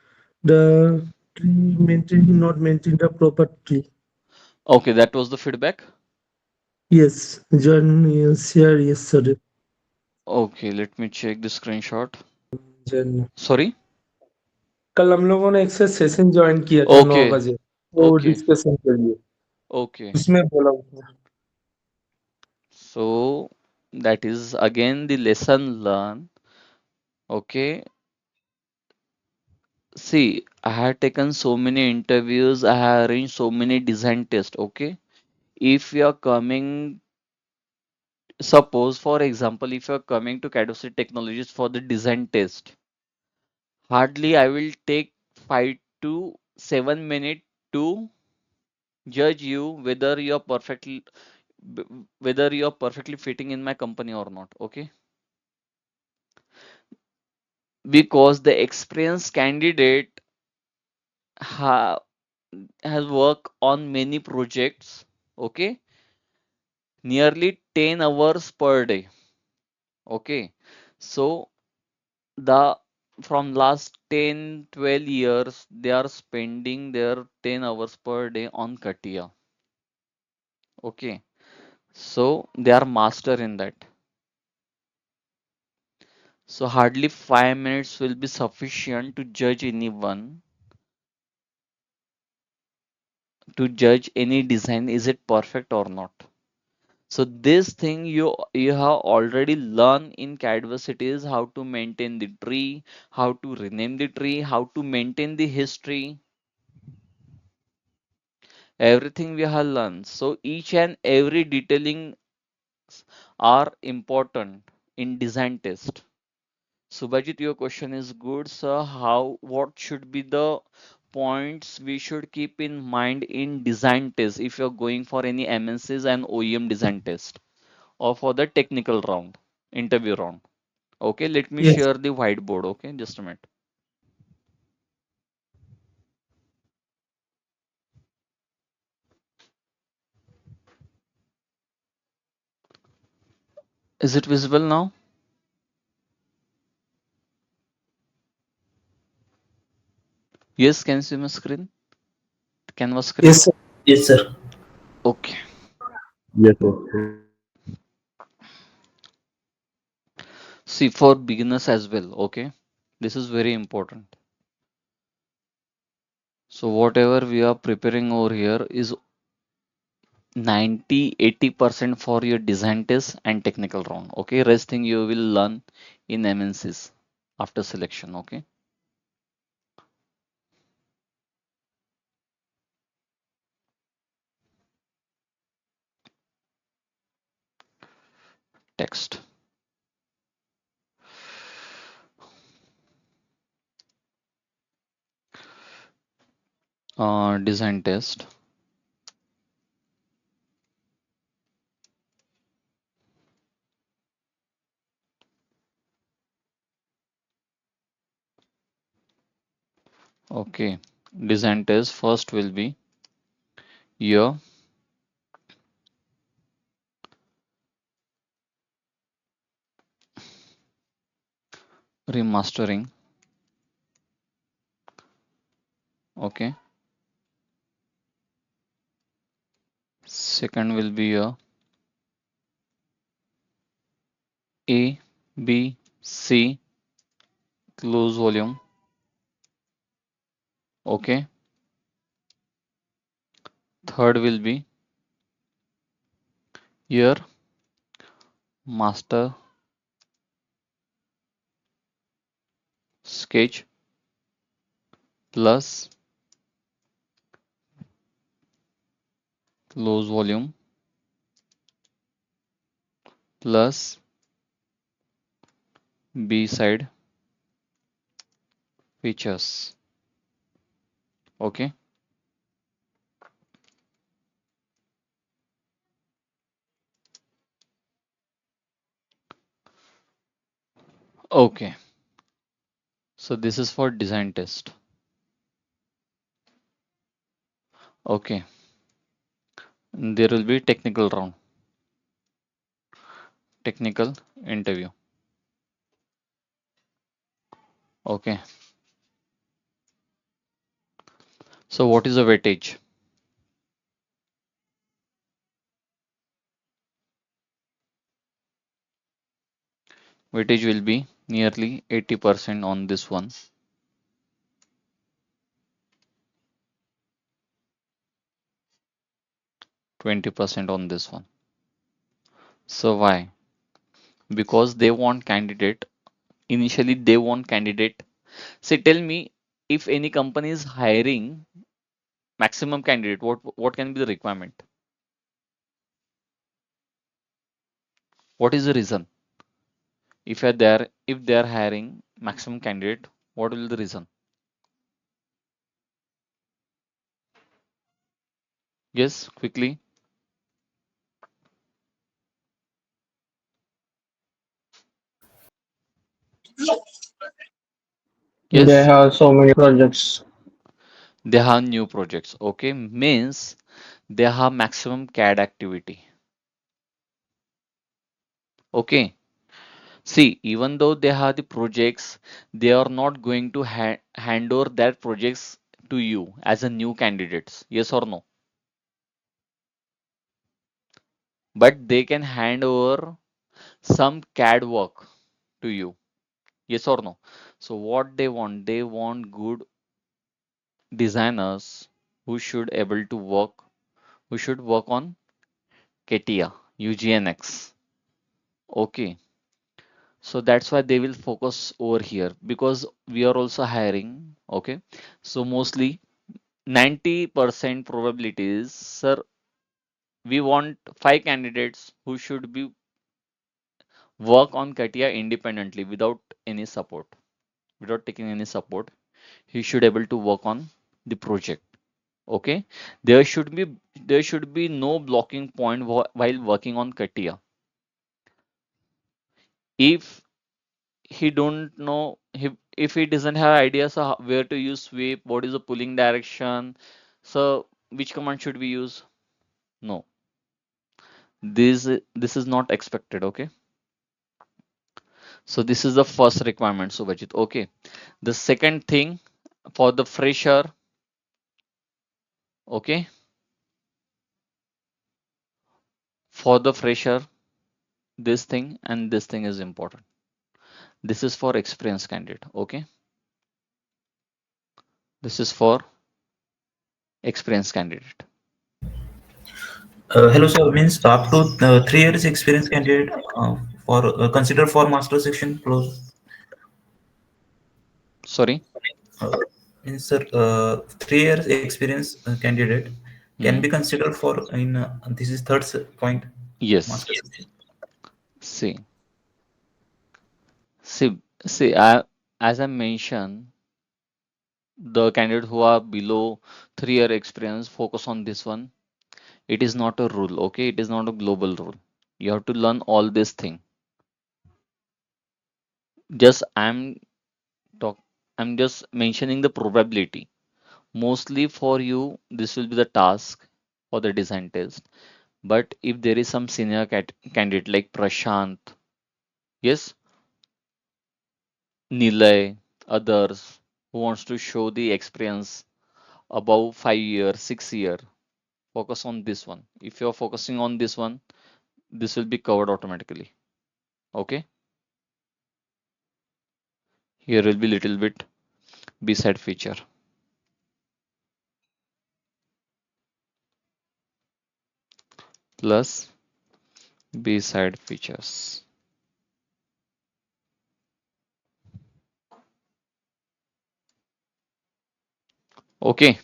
S5: the tree maintain not maintain the proper tree.
S1: Okay, that was the feedback.
S5: Yes, join share yesterday.
S1: Okay, let me check the screenshot.
S5: Join.
S1: Sorry?
S5: कल हम लोगों ने एक से session join किया था 9
S1: Okay,
S5: बजे वो
S1: okay,
S5: डिस्कशन के लिए
S1: okay.
S5: उसमें बोला उसने
S1: So that is again the lesson learned. Okay. See, I had taken so many interviews, I have arranged so many design tests. Okay. If you are coming, suppose for example, if you are coming to CAD-VERCITY Technologies for the design test, hardly I will take 5 to 7 minutes to judge you whether you're perfectly whether you're perfectly fitting in my company or not. Okay, because the experienced candidate ha has worked on many projects. Okay, nearly 10 hours per day. Okay, so the from last 10-12 years they are spending their 10 hours per day on catia. Okay, so they are master in that. So hardly 5 minutes will be sufficient to judge anyone, to judge any design is it perfect or not. So this thing you have already learned in CAD-VERCITY is how to maintain the tree, how to rename the tree, how to maintain the history. Everything we have learned. So each and every detailing are important in design test. Subhajit, your question is good, sir. What should be the points we should keep in mind in design test if you're going for any MNCs and OEM design test or for the technical round, interview round? Okay, let me
S5: yes
S1: share the whiteboard. Okay, just a minute. Is it visible now? Yes, can you see my screen? Canvas screen?
S5: yes sir.
S3: Yes, sir.
S1: Okay.
S8: Yes, yes.
S1: See, for beginners as well. Okay, this is very important. So whatever we are preparing over here is 90-80% for your design test and technical round. Okay, rest thing you will learn in MNCs after selection. Okay, text, design test. Okay, design test first will be your remastering. Okay, second will be your A, B, C close volume. Okay, third will be your master sketch plus close volume plus B side features. Okay, okay. So this is for design test. Okay, there will be technical round, technical interview. Okay, so what is the weightage? Weightage will be nearly 80% on this one. 20% on this one. So why? Because they want candidate. Initially, they want candidate. Say, tell me if any company is hiring maximum candidate, what can be the requirement? What is the reason? If they are hiring maximum candidate, what will the reason? Yes, quickly.
S2: They
S1: Yes,
S2: have so many projects.
S1: they have new projects. Okay, means they have maximum CAD activity. Okay, see, even though they have the projects, they are not going to hand over that projects to you as a new candidates. Yes or no? But they can hand over some CAD work to you. Yes or no? So what they want? They want good designers who should able to work, who should work on catia, UGNX. Okay. So that's why they will focus over here because we are also hiring. Okay. So mostly 90% probabilities, sir, we want five candidates who should be work on CATIA independently without any support, without taking any support. He should able to work on the project. Okay, there should be no blocking point while working on CATIA. If he don't know, if he doesn't have ideas of where to use sweep, what is the pulling direction, so which command should we use? No, this is not expected. Okay, so this is the first requirement, Subhajit. Okay, the second thing for the fresher. Okay, for the fresher, this thing and this thing is important. This is for experienced candidate. Okay, this is for experienced candidate.
S3: Hello, sir. Means up to 3 years experience candidate for consider for master section close.
S1: Sorry.
S3: Uh, Means sir, 3 years experience candidate can be
S1: Hmm.
S3: considered for in this is third point
S1: Yes.
S3: master section.
S1: See, see, as I mentioned, the candidates who are below 3 year experience focus on this one. It is not a rule, okay? It is not a global rule. You have to learn all this thing. Just talk I'm just mentioning the probability. Mostly for you, this will be the task for the design test. But if there is some senior candidate like Prashant, yes, Nilay, others who wants to show the experience above 5 year, 6 year, focus on this one. If you're focusing on this one, this will be covered automatically. Okay. Here will be little bit beside feature plus beside features. Okay.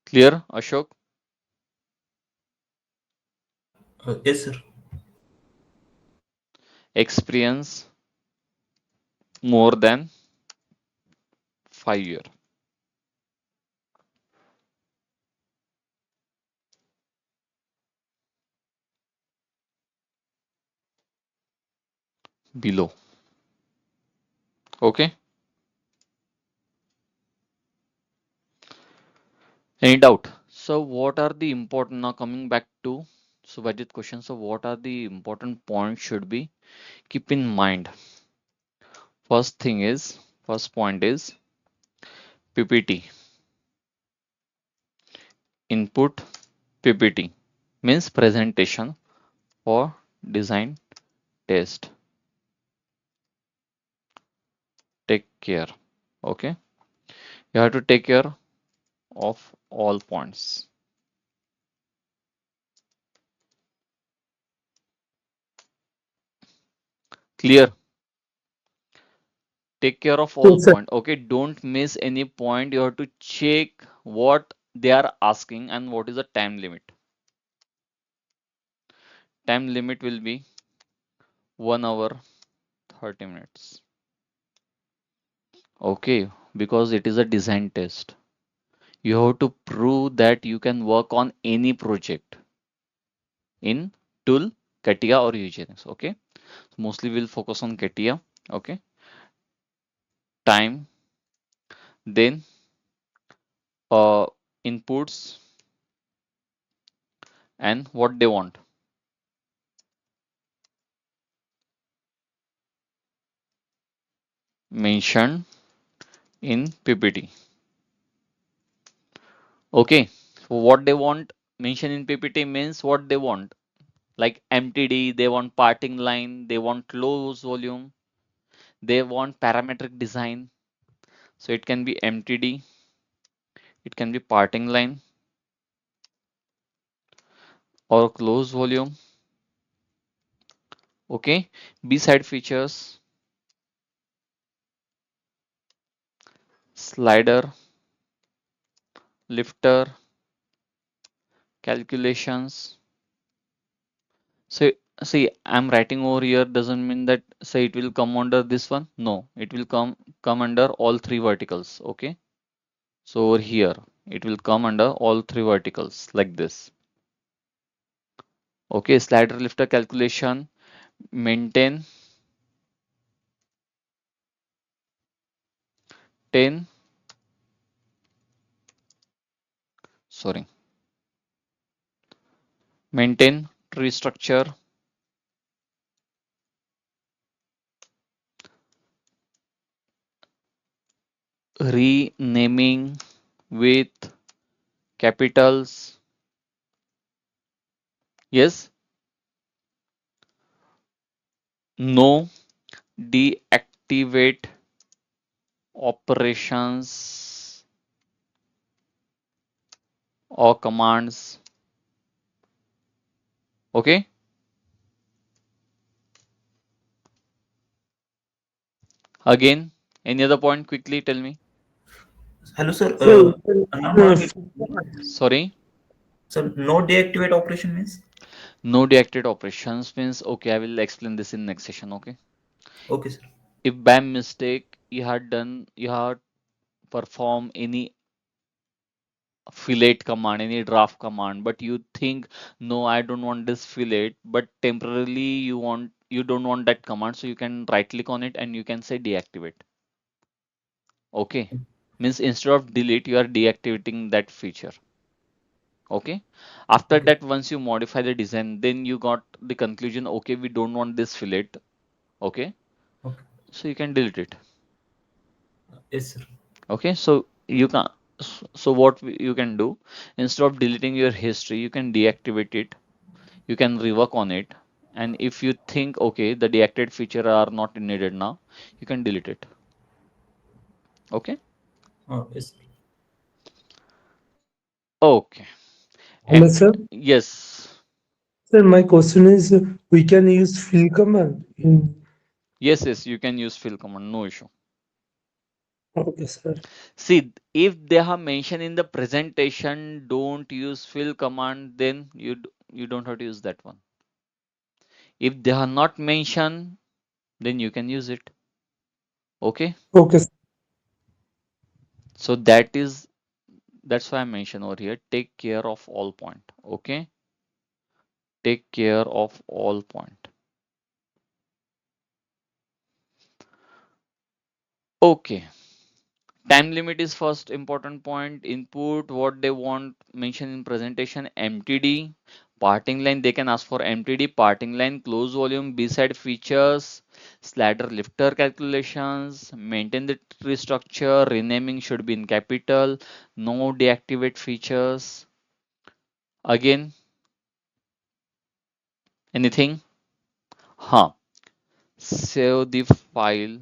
S1: Clear, Ashok?
S3: Yes, sir.
S1: Experience more than 5 year below. Okay. Any doubt? So what are the important, now coming back to Subhajit question. So what are the important points should be keep in mind? First thing is, first point is PPT. Input PPT means presentation for design test. Take care. Okay. You have to take care of all points. Clear? Take care of all
S5: Yes, sir.
S1: point. Okay, don't miss any point. You have to check what they are asking and what is the time limit. Time limit will be 1 hour 30 minutes. Okay, because it is a design test. You have to prove that you can work on any project in tool, CATIA or UGNX. Okay, so mostly we'll focus on CATIA. Okay, time, then uh, inputs and what they want. Mentioned in PPT. Okay, so what they want mention in PPT means what they want. Like MTD, they want parting line, they want close volume, they want parametric design. So it can be MTD, it can be parting line or close volume. Okay, B side features, slider, lifter, calculations. So see, I'm writing over here doesn't mean that say it will come under this one. No, it will come under all three verticals. Okay. So over here, it will come under all three verticals like this. Okay, slider lifter calculation, maintain 10, sorry, maintain tree structure, renaming with capitals. Yes, no, deactivate operations or commands. Okay, again, any other point quickly tell me.
S3: Hello, sir.
S5: So,
S3: I'm not
S5: uh,
S3: getting.
S1: Sorry,
S3: So no deactivate operation means?
S1: no deactivate operations means okay, I will explain this in next session. Okay,
S3: Okay, sir.
S1: if by mistake you had perform any fillet command, any draft command, but you think no, I don't want this fillet, but temporarily you don't want that command, so you can right click on it and you can say deactivate. Okay, means instead of delete you are deactivating that feature. Okay, after
S3: Okay.
S1: that once you modify the design, then you got the conclusion, okay, we don't want this fillet. Okay,
S3: Okay.
S1: so you can delete it.
S3: Yes, sir.
S1: Okay, so you can, so what you can do, instead of deleting your history, you can deactivate it, you can rework on it, and if you think okay, the deactivated feature are not needed now, you can delete it. Okay.
S3: Yes, sir.
S1: Okay.
S5: hello,
S1: And
S5: sir.
S1: yes,
S5: Sir, my question is, we can use fill command in.
S1: yes, you can use fill command, no issue.
S5: Okay, sir.
S1: See, if they have mentioned in the presentation don't use fill command, then you don't have to use that one. If they are not mentioned, then you can use it. Okay,
S5: Okay,
S1: so that's why I mentioned over here, take care of all point. Okay, take care of all point. Okay, time limit is first important point. Input what they want mention in presentation. MTD, parting line, they can ask for MTD, parting line, close volume, B-side features, slider lifter calculations, maintain the tree structure, renaming should be in capital, no deactivate features. Again, anything? हाँ, save the file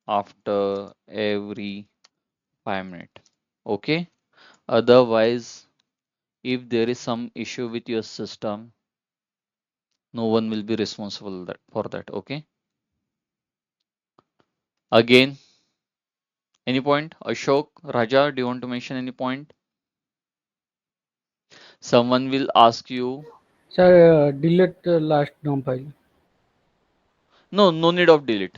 S1: after every 5 minutes. Okay. Otherwise, if there is some issue with your system, no one will be responsible for that. Okay. Again, any point? Ashok, Raja, do you want to mention any point? Someone will ask you.
S10: Sir, delete the last dump file.
S1: No, no need of delete.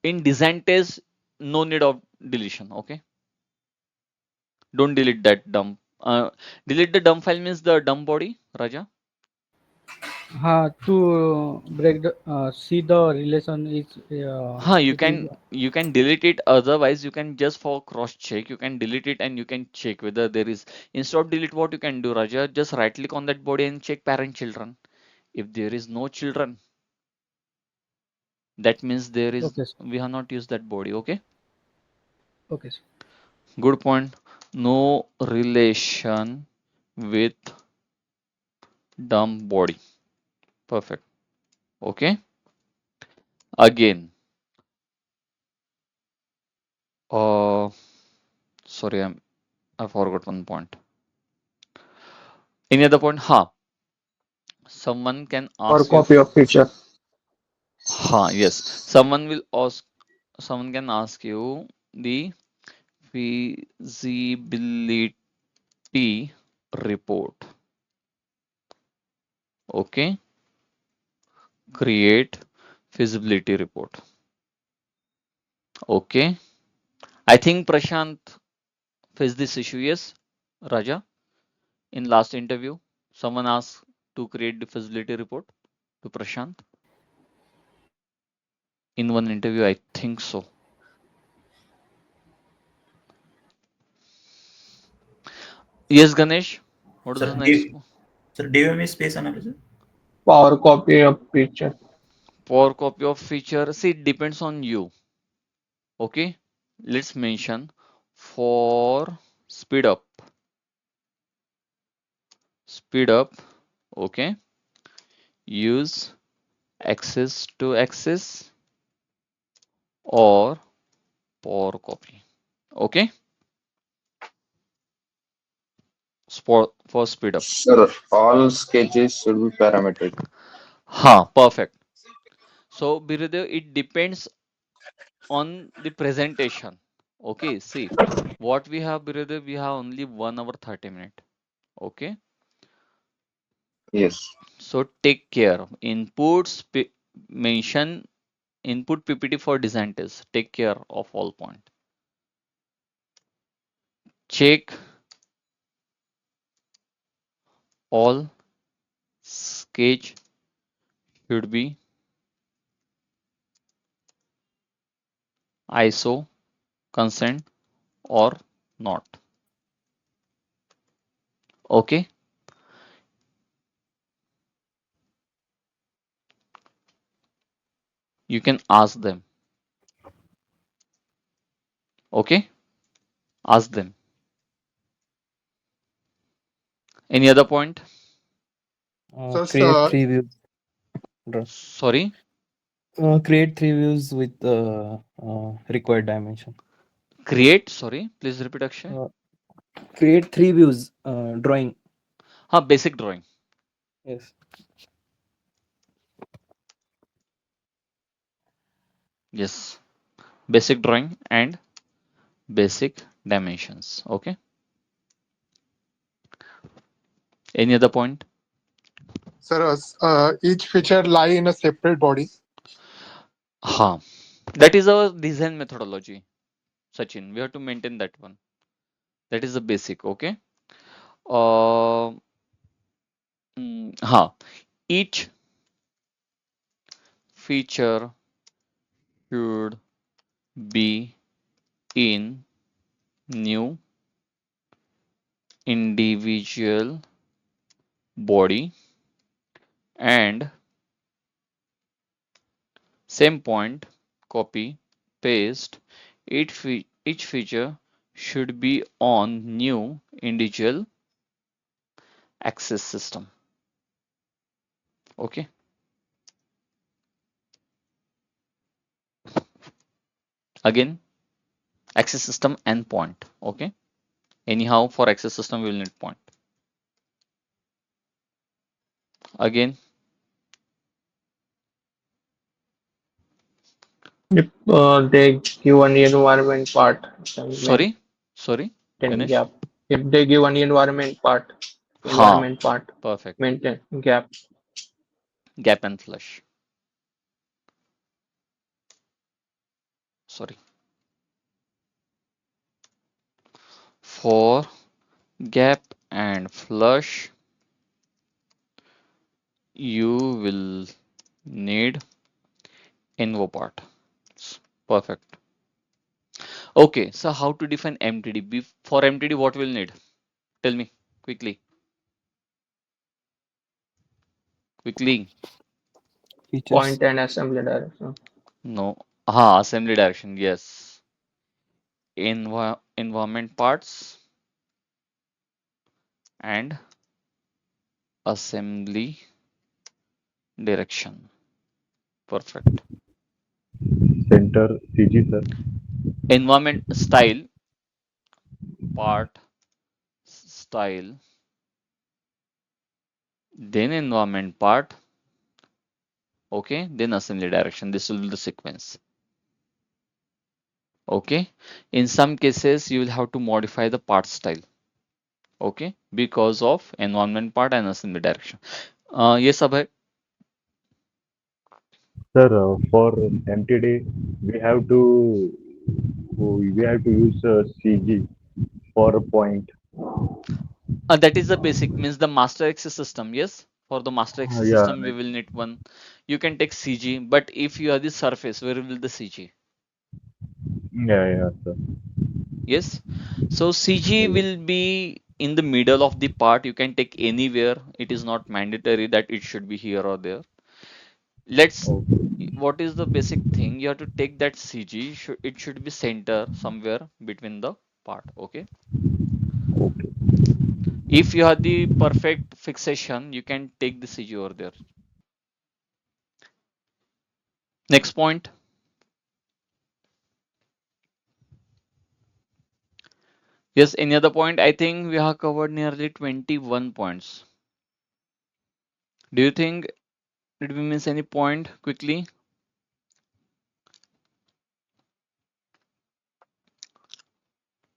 S1: In design test, no need of deletion. Okay. Don't delete that dump. Delete the dump file means the dump body, Raja.
S10: To break the see the relation is
S1: You
S10: it is
S1: can delete it. Otherwise, you can just for cross check. You can delete it and you can check whether there is. Instead of delete, what you can do, Raja? Just right click on that body and check parent children. If there is no children, that means there is
S10: okay, sir.
S1: we have not used that body. Okay.
S10: Okay, sir.
S1: Good point. No relation with dump body. Perfect. Okay. Again. Uh, sorry, I forgot one point. Any other point? Someone can
S2: or
S1: ask you.
S2: copy of feature.
S1: Yes. Someone will ask. Someone can ask you the feasibility report. Okay. Create feasibility report. Okay. I think Prashant faced this issue. Yes, Raja. In last interview, someone asked to create the feasibility report to Prashant. In one interview, I think so. Yes, Ganesh. What is
S3: Sir,
S1: the next?
S3: DOM space analysis.
S2: Power copy of feature.
S1: For copy of feature, see, it depends on you. Okay, let's mention for speed up. Speed up. Okay, use access to access or for copy. Okay, for speed up.
S7: Sir, all sketches should be parametric.
S1: Perfect. So, Biridev, it depends on the presentation. Okay, see, what we have, Biridev, we have only 1 hour 30 minutes. Okay,
S7: Yes.
S1: so take care. Mention input PPT for design test. Take care of all point. Check all sketch should be ISO consent or not. Okay, you can ask them. Okay, ask them. Any other point?
S4: So,
S11: Create
S4: sir,
S11: three views.
S1: Sorry,
S11: Create three views with required dimension.
S1: create. Sorry, please repeat, Akshay.
S11: Create three views. Drawing.
S1: Basic drawing.
S11: Yes.
S1: Yes, basic drawing and basic dimensions. Okay. Any other point?
S4: sir, each feature lie in a separate body.
S1: That is our design methodology, Sachin. We have to maintain that one. That is the basic. Okay. Uh, each feature should be in new individual body and same point, copy, paste. Each feature should be on new individual access system. Okay. Again, access system and point. Okay. Anyhow, for access system, we will need point. Again,
S12: If they give an environment part, then
S1: sorry,
S12: maintain
S1: Ganesh.
S12: gap. If they give an
S1: Ha,
S12: environment part,
S1: perfect.
S12: maintain gap.
S1: Gap and flush. Sorry. For gap and flush, you will need envo part. Perfect. Okay, so how to define MTD? For MTD, what we'll need? Tell me quickly. Quickly.
S11: Features.
S12: Point and assembly direction.
S1: No. Assembly direction. Yes. Environment parts and assembly direction. Perfect.
S8: Center CG, sir.
S1: Environment style, part style, then environment part, okay, then assembly direction. This will be the sequence. Okay. In some cases, you will have to modify the part style. Okay, because of environment part and assembly direction. Yes, Abhay.
S8: Sir, for MTD, we have to we have to use CG for a point.
S1: That is the basic, means the master access system. Yes, for the master access
S8: Yeah,
S1: system, we will need one. You can take CG, but if you are the surface, where will the CG?
S8: yeah, sir.
S1: Yes, so CG will be in the middle of the part. You can take anywhere. It is not mandatory that it should be here or there. Let's,
S8: Okay.
S1: what is the basic thing? You have to take that CG, it should be center somewhere between the part. Okay. If you have the perfect fixation, you can take the CG over there. Next point. Yes, any other point? I think we have covered nearly 21 points. Do you think did we miss any point quickly?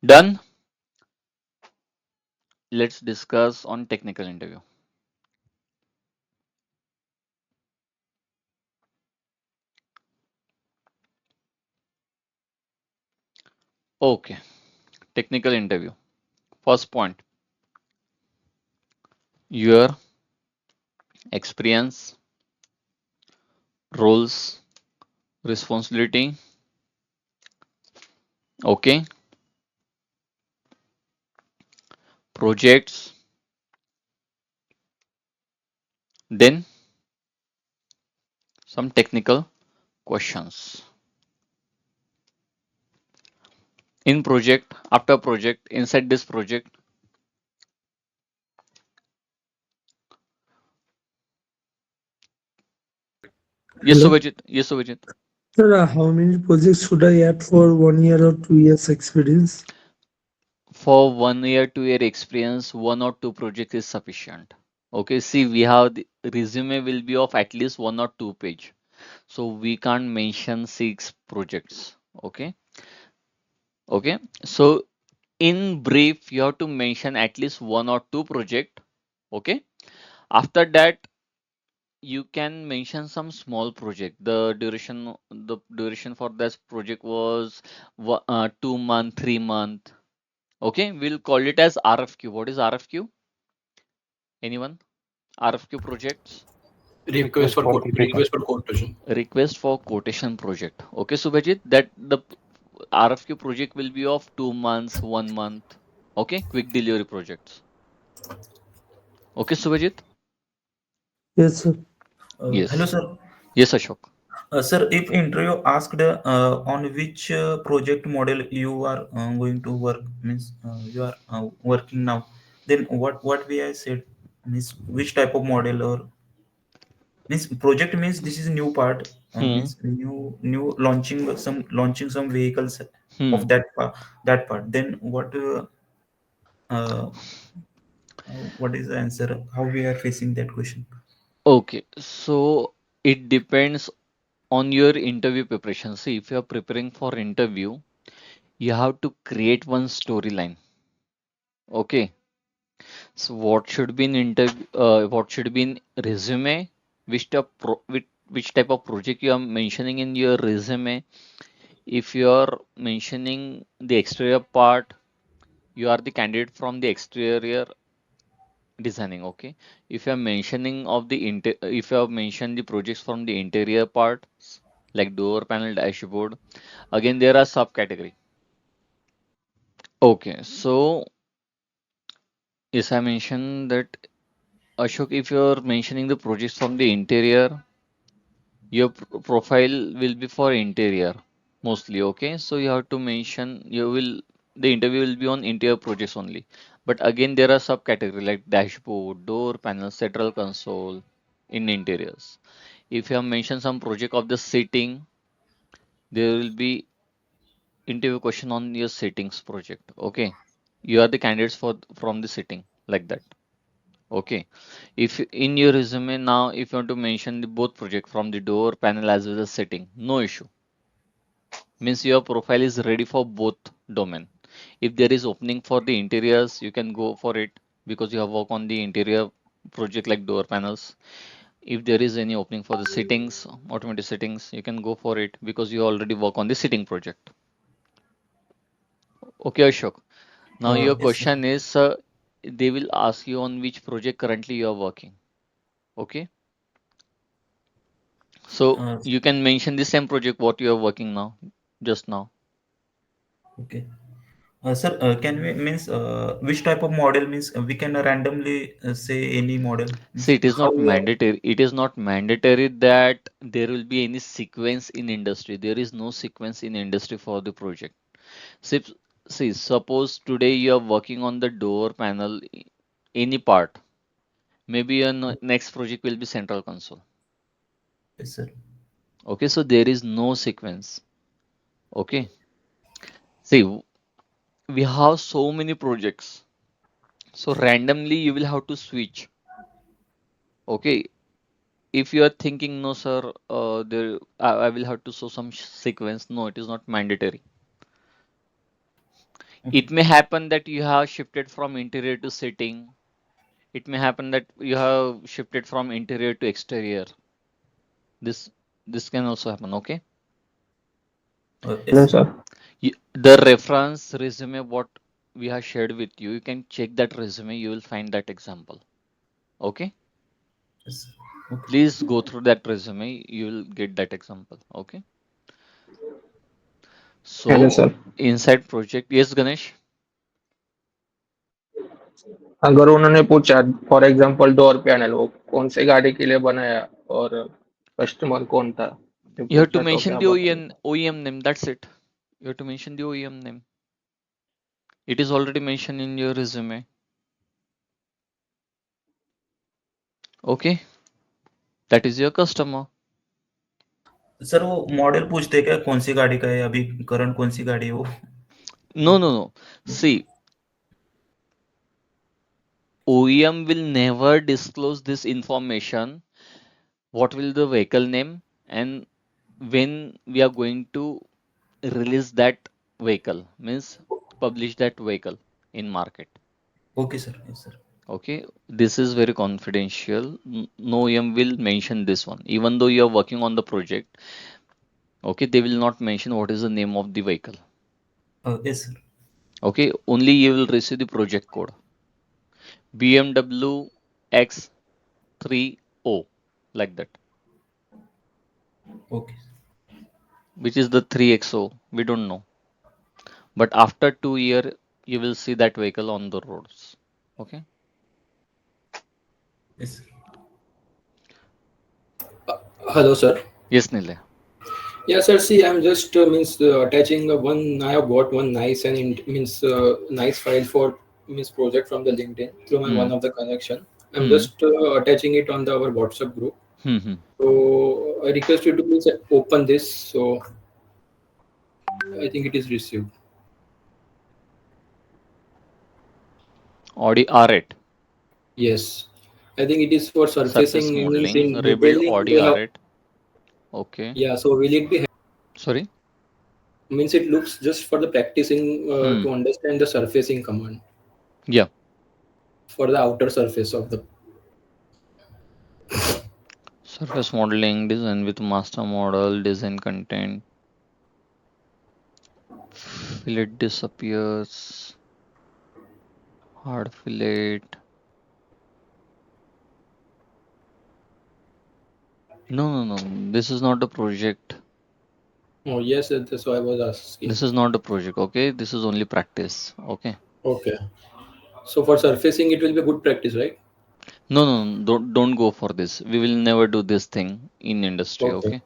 S1: Done? Let's discuss on technical interview. Okay, technical interview. First point, your experience, roles, responsibility. Okay, projects. Then some technical questions. In project, after project, inside this project. Yes,
S5: Hello.
S1: Subhajit. Yes, Subhajit.
S5: Sir, how many projects should I add for 1 year or 2 years experience?
S1: For 1 year, 2 year experience, one or two projects is sufficient. Okay, see, we have the resume will be of at least 1 or 2 page. So we can't mention 6 projects. Okay. Okay. So in brief, you have to mention at least 1 or 2 project. Okay. After that, you can mention some small project. The duration for this project was 2 month, 3 month. Okay, we'll call it as RFQ. What is RFQ? Anyone? RFQ projects?
S9: Request for quotation.
S1: Request for quotation project. Okay, Subhajit, that the RFQ project will be of 2 months, 1 month. Okay, quick delivery projects. Okay, Subhajit?
S5: Yes, sir.
S3: Hello,
S1: Yes.
S3: sir.
S1: Yes, Ashok.
S3: Sir, if interview asked on which project model you are going to work, means you are working now, then what we I said, means which type of model or Means project means this is a new part.
S1: Hmm.
S3: Means new launching some vehicles
S1: Hmm.
S3: of that part. Then uh, what is the answer? How we are facing that question?
S1: Okay, so it depends on your interview preparation. See, if you are preparing for interview, you have to create one storyline. Okay, so what should be in interview? What should be in resume? Which type of project you are mentioning in your resume? If you are mentioning the exterior part, you are the candidate from the exterior designing. Okay, if you are mentioning of the if you have mentioned the projects from the interior parts like door panel, dashboard, again there are subcategory. Okay, so yes, I mentioned that Ashok, if you're mentioning the projects from the interior, your profile will be for interior mostly. Okay, so you have to mention the interview will be on interior projects only. But again, there are subcategory like dashboard, door panel, central console in interiors. If you have mentioned some project of the seating, there will be interview question on your settings project. Okay, you are the candidates for from the sitting like that. Okay, if in your resume now, if you want to mention the both project from the door panel as well as setting, no issue. Means your profile is ready for both domain. If there is opening for the interiors, you can go for it because you have worked on the interior project like door panels. If there is any opening for the settings, automatic settings, you can go for it because you already work on the sitting project. Okay, Ashok. Now your
S3: Yes, sir.
S1: question is, they will ask you on which project currently you are working. Okay. So
S3: Uh,
S1: you can mention the same project what you are working now, just now.
S3: okay. Sir, can we means which type of model means we can randomly say any model
S1: See,
S3: means
S1: it is
S3: how
S1: not
S3: we are.
S1: mandatory. It is not mandatory that there will be any sequence in industry. There is no sequence in industry for the project. See, see, suppose today you are working on the door panel, any part. Maybe your next project will be central console.
S3: Yes, sir.
S1: Okay, so there is no sequence. Okay. See, we have so many projects. So randomly you will have to switch. Okay, if you are thinking, no, sir, I will have to show some sequence. No, it is not mandatory.
S3: Okay.
S1: It may happen that you have shifted from interior to sitting. It may happen that you have shifted from interior to exterior. This this can also happen. Okay.
S3: Yes,
S12: Hello,
S3: sir.
S12: sir.
S1: The reference resume what we have shared with you, you can check that resume. You will find that example. Okay.
S3: Yes, sir. Okay.
S1: Please go through that resume. You will get that example. Okay.
S12: Hello,
S1: So
S12: sir.
S1: inside project, yes, Ganesh.
S12: अगर उन्होंने पूछा for example door panel वो कौन सी गाड़ी के लिए बनाया और कस्टमर कौन था ये
S1: You have to
S12: पूछा तो
S1: mention
S12: क्या
S1: the
S12: बताऊं?
S1: OEM name. That's it. You have to mention the OEM name. It is already mentioned in your resume. Okay, that is your customer.
S3: Sir वो मॉडल पूछते हैं क्या कौन सी गाड़ी का है अभी करंट कौन सी गाड़ी है वो
S1: No, no, no. See, OEM will never disclose this information. What will the vehicle name and when we are going to release that vehicle means publish that vehicle in market.
S3: Okay sir yes sir
S1: Okay, this is very confidential. No OEM will mention this one, even though you are working on the project. Okay, they will not mention what is the name of the vehicle.
S3: Yes sir
S1: Okay, only you will receive the project code BMW X30 like that,
S3: okay
S1: which is the 3XO. We don't know, but after 2 year you will see that vehicle on the roads. Okay.
S3: Yes sir
S9: Hello, sir.
S1: Yes, Nile.
S9: Yeah, sir. See, I'm just means attaching one. I have got one nice and means nice file for means project from the LinkedIn through my
S1: Hmm.
S9: one of the connection. I'm
S1: Hmm.
S9: just attaching it on our WhatsApp group.
S1: Hmm.
S9: So I request you to please open this. So I think it is received.
S1: Audi R8.
S9: Yes, I think it is for
S1: Surface
S9: surfacing. Means
S1: modeling,
S9: in
S1: rebuild
S9: detailing
S1: Audi
S9: they have.
S1: R8. Okay.
S9: Yeah. So will it be
S1: Sorry.
S9: means it looks just for the practicing
S1: Hmm.
S9: to understand the surfacing command
S1: Yeah.
S9: for the outer surface of the.
S1: Surface modeling, design with master model, design content, fillet disappears, hard fillet. No, no, no. This is not the project.
S9: Oh yes, that's why I was asking.
S1: This is not the project. Okay. This is only practice. Okay.
S9: Okay. So for surfacing, it will be good practice, right?
S1: No, no, no. Don't go for this. We will never do this thing in industry.
S9: Okay.
S1: Okay.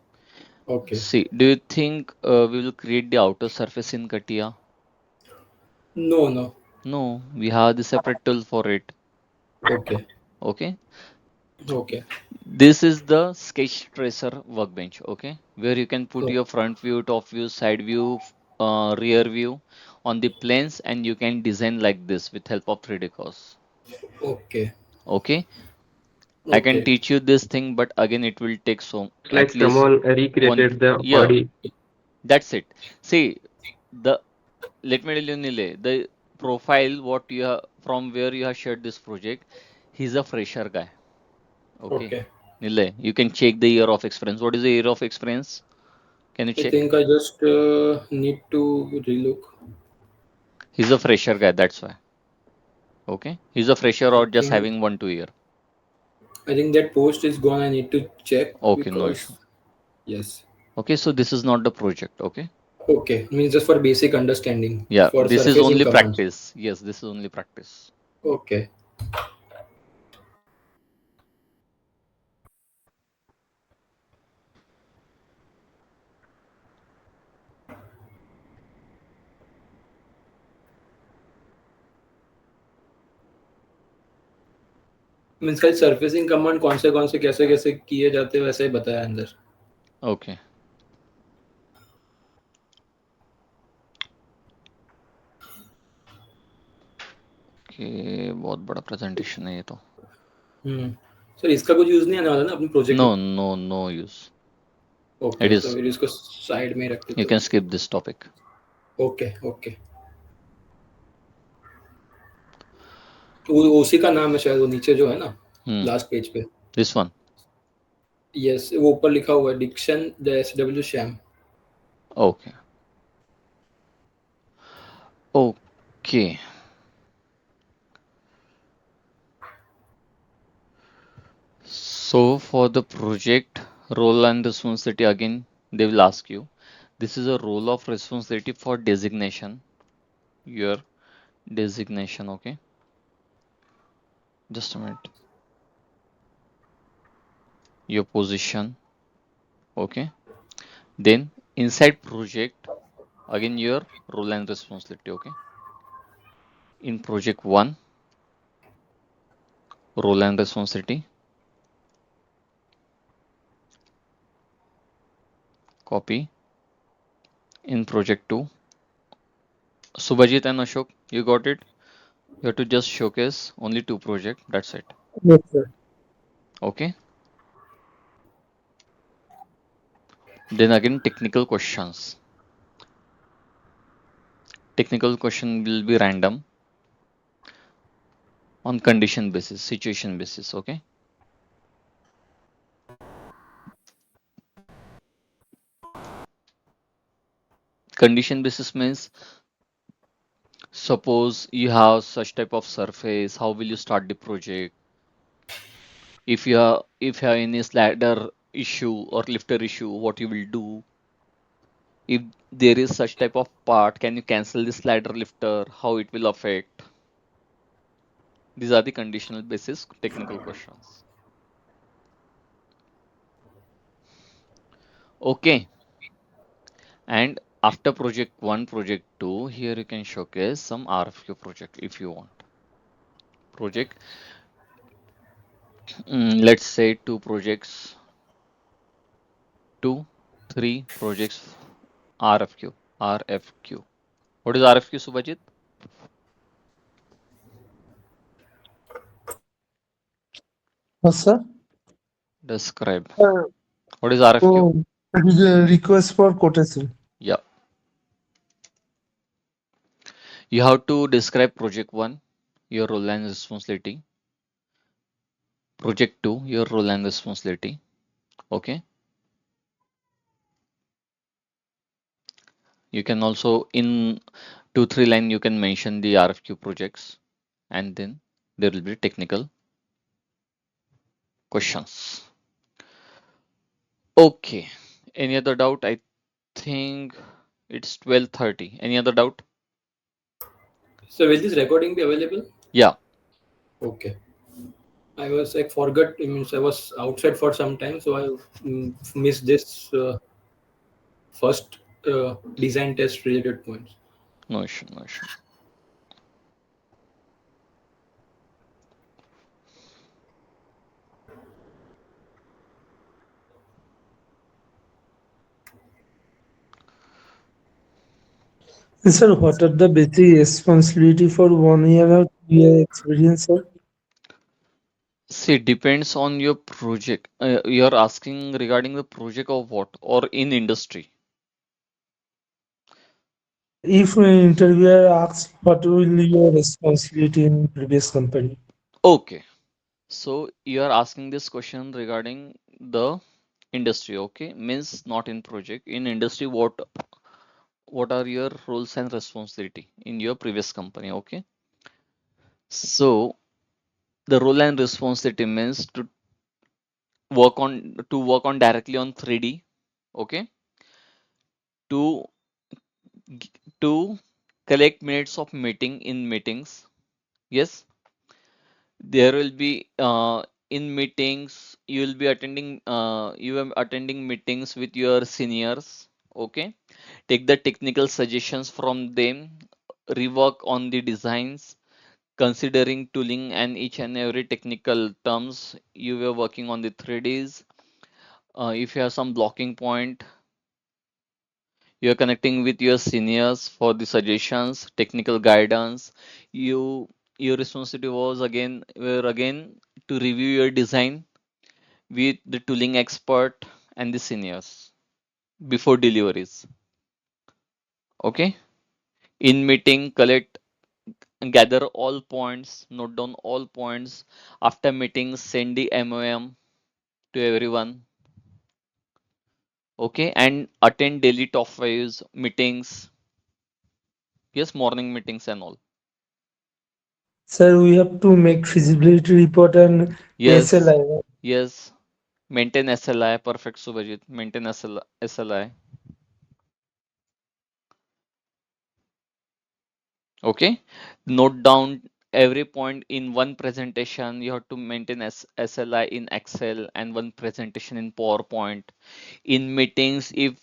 S9: Okay.
S1: See, do you think we will create the outer surface in CATIA?
S9: No, no.
S1: No, we have the separate tool for it.
S9: Okay.
S1: Okay.
S9: Okay.
S1: This is the sketch tracer workbench. Okay, where you can put
S9: O-
S1: your front view, top view, side view, rear view on the planes, and you can design like this with help of 3D course.
S9: Okay.
S1: Okay, I can
S9: Okay.
S1: teach you this thing, but again, it will take so
S12: It's like
S1: at least
S12: someone
S1: one
S12: recreated the
S1: year.
S12: Audi.
S1: That's it. See, the let me tell you, Nile, the profile what you have from where you have shared this project, he's a fresher guy. Okay,
S9: Okay.
S1: Nile, you can check the year of experience. What is the year of experience? Can you
S9: I
S1: check?
S9: think I just need to relook.
S1: He's a fresher guy, that's why. Okay, he's a fresher
S9: I
S1: or just
S9: think
S1: having 1 2 year.
S9: I think that post is gone. I need to check
S1: Okay, no issue.
S9: because yes.
S1: Okay, so this is not the project. Okay,
S9: Okay. Means just for basic understanding
S1: yeah,
S9: for
S1: this is
S9: surfacing
S1: only
S9: commands.
S1: practice. Yes, this is only practice.
S9: Okay. Means खाली surfacing command कौन से कैसे कैसे किए जाते हैं वैसे ही बताया अंदर.
S1: Okay, okay, बहुत बड़ा presentation है ये तो.
S9: सर इसका कुछ यूज नहीं आने वाला ना अपने प्रोजेक्ट में.
S1: No, no, no use. It
S9: okay तो
S1: is.
S9: फिर इसको साइड में ही रख
S1: You
S9: देता
S1: can
S9: हूँ.
S1: skip this topic.
S9: Okay okay. वो उसी का नाम है शायद वो नीचे जो है ना
S1: Hmm.
S9: लास्ट पेज पे.
S1: This one.
S9: यस वो ऊपर लिखा हुआ है diction the SW Shyam.
S1: Okay. Okay. So for the project role and responsibility again, they will ask you. This is a role of responsibility for designation. Your designation. Okay. Just a minute. Your position. Okay. Then inside project, again your role and responsibility. Okay. In project one, role and responsibility. Copy. In project two, Subhajit and Ashok, you got it. You have to just showcase only two projects. That's it.
S5: Yes, sir.
S1: Okay. Then again technical questions. Technical question will be random on condition basis, situation basis. Okay. Condition basis means suppose you have such type of surface, how will you start the project? If you have any slider issue or lifter issue, what you will do? If there is such type of part, can you cancel the slider lifter? How it will affect? These are the conditional basis technical questions. Okay. And after project 1, project 2, here you can showcase some RFQ project if you want. Project, let's say two projects 2, 3 projects RFQ. RFQ. What is RFQ, Subhajit?
S5: Yes, sir.
S1: Describe.
S5: Uh,
S1: What is RFQ?
S5: it is a request for quotation.
S1: Yeah. You have to describe project 1, your role and responsibility. Project 2, your role and responsibility. Okay. You can also in 2-3 line you can mention the RFQ projects, and then there will be technical questions. Okay. Any other doubt? I think it's 12:30. Any other doubt?
S9: So will this recording be available?
S1: Yeah.
S9: Okay. I was like forgot. It means I was outside for some time, so I missed this first design test related points.
S1: No issue. No issue.
S5: Sir, what are the basic responsibility for 1 year or 2 year experience, sir?
S1: See, it depends on your project. You're asking regarding the project or what, or in industry.
S5: If an interviewer asks what will be your responsibility in previous company?
S1: Okay. So you are asking this question regarding the industry. Okay, means not in project. In industry, what are your roles and responsibility in your previous company? Okay. So the role and responsibility means to work on directly on 3D. Okay. To to collect minutes of meeting in meetings. Yes, there will be in meetings you will be attending meetings with your seniors. Okay, take the technical suggestions from them, rework on the designs, considering tooling and each and every technical terms you were working on the 3ds. If you have some blocking point, you are connecting with your seniors for the suggestions, technical guidance. Your responsibility was again to review your design with the tooling expert and the seniors before deliveries. Okay. In meeting, collect and gather all points, note down all points. After meeting, send the MOM to everyone. Okay, and attend daily top fives meetings. Yes, morning meetings and all.
S5: Sir, we have to make feasibility report and
S1: Yes,
S5: SLI.
S1: yes. Maintain SLI. Perfect, Subhajit. Maintain SLI. Okay. Note down every point in one presentation. You have to maintain SLI in Excel and one presentation in PowerPoint. In meetings, if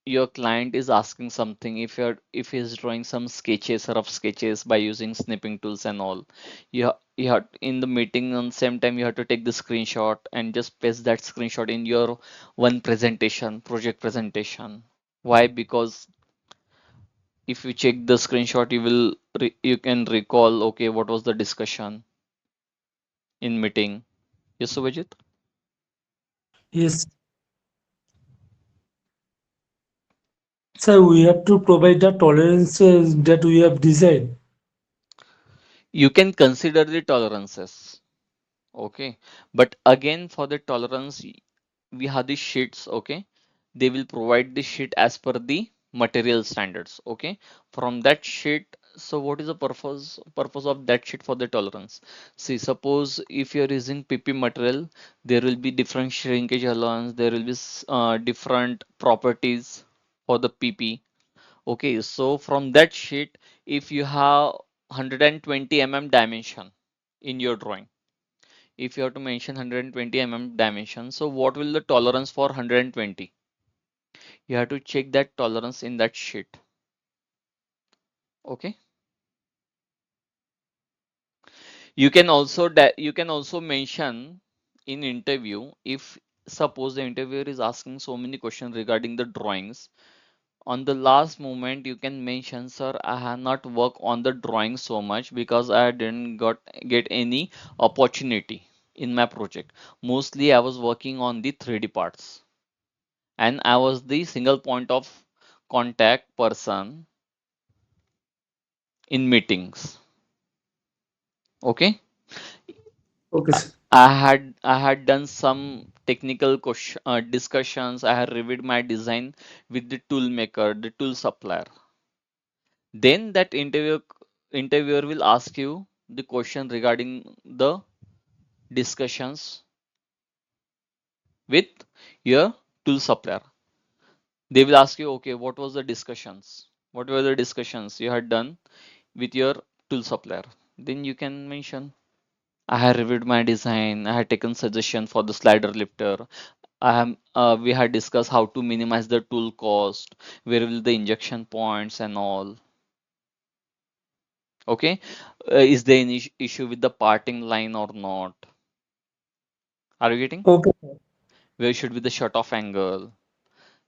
S1: your client is asking something, if he's drawing some sketches, rough sketches by using snipping tools and all, you have in the meeting on same time you have to take the screenshot and just paste that screenshot in your one presentation, project presentation. Why? Because if you check the screenshot, you can recall, okay, what was the discussion in meeting. Yes, Subhajit?
S5: Yes. Sir, we have to provide the tolerances that we have designed.
S1: You can consider the tolerances. Okay, but again for the tolerance we have the sheets. Okay, they will provide the sheet as per the material standards. Okay, from that sheet, so what is the purpose of that sheet for the tolerance? See, suppose if you're using PP material, there will be different shrinkage allowance, there will be different properties for the PP. Okay, so from that sheet, if you have 120 mm dimension in your drawing, if you have to mention 120 mm dimension, so what will the tolerance for 120? You have to check that tolerance in that sheet. Okay, you can also mention in interview, if suppose the interviewer is asking so many questions regarding the drawings, on the last moment you can mention, sir, I have not worked on the drawing so much because I didn't got get any opportunity in my project. Mostly I was working on the 3D parts and I was the single point of contact person in meetings. Okay.
S5: Okay, sir.
S1: I had done some technical discussions. I had reviewed my design with the tool maker, the tool supplier. Then that interviewer will ask you the question regarding the discussions with your tool supplier. They will ask you, okay, what was the discussions? What were the discussions you had done with your tool supplier? Then you can mention, I had reviewed my design. I had taken suggestion for the slider lifter. We had discussed how to minimize the tool cost, where will the injection points and all. Okay, is there any issue with the parting line or not? Are you getting?
S5: Okay, sir.
S1: Where should be the shut off angle?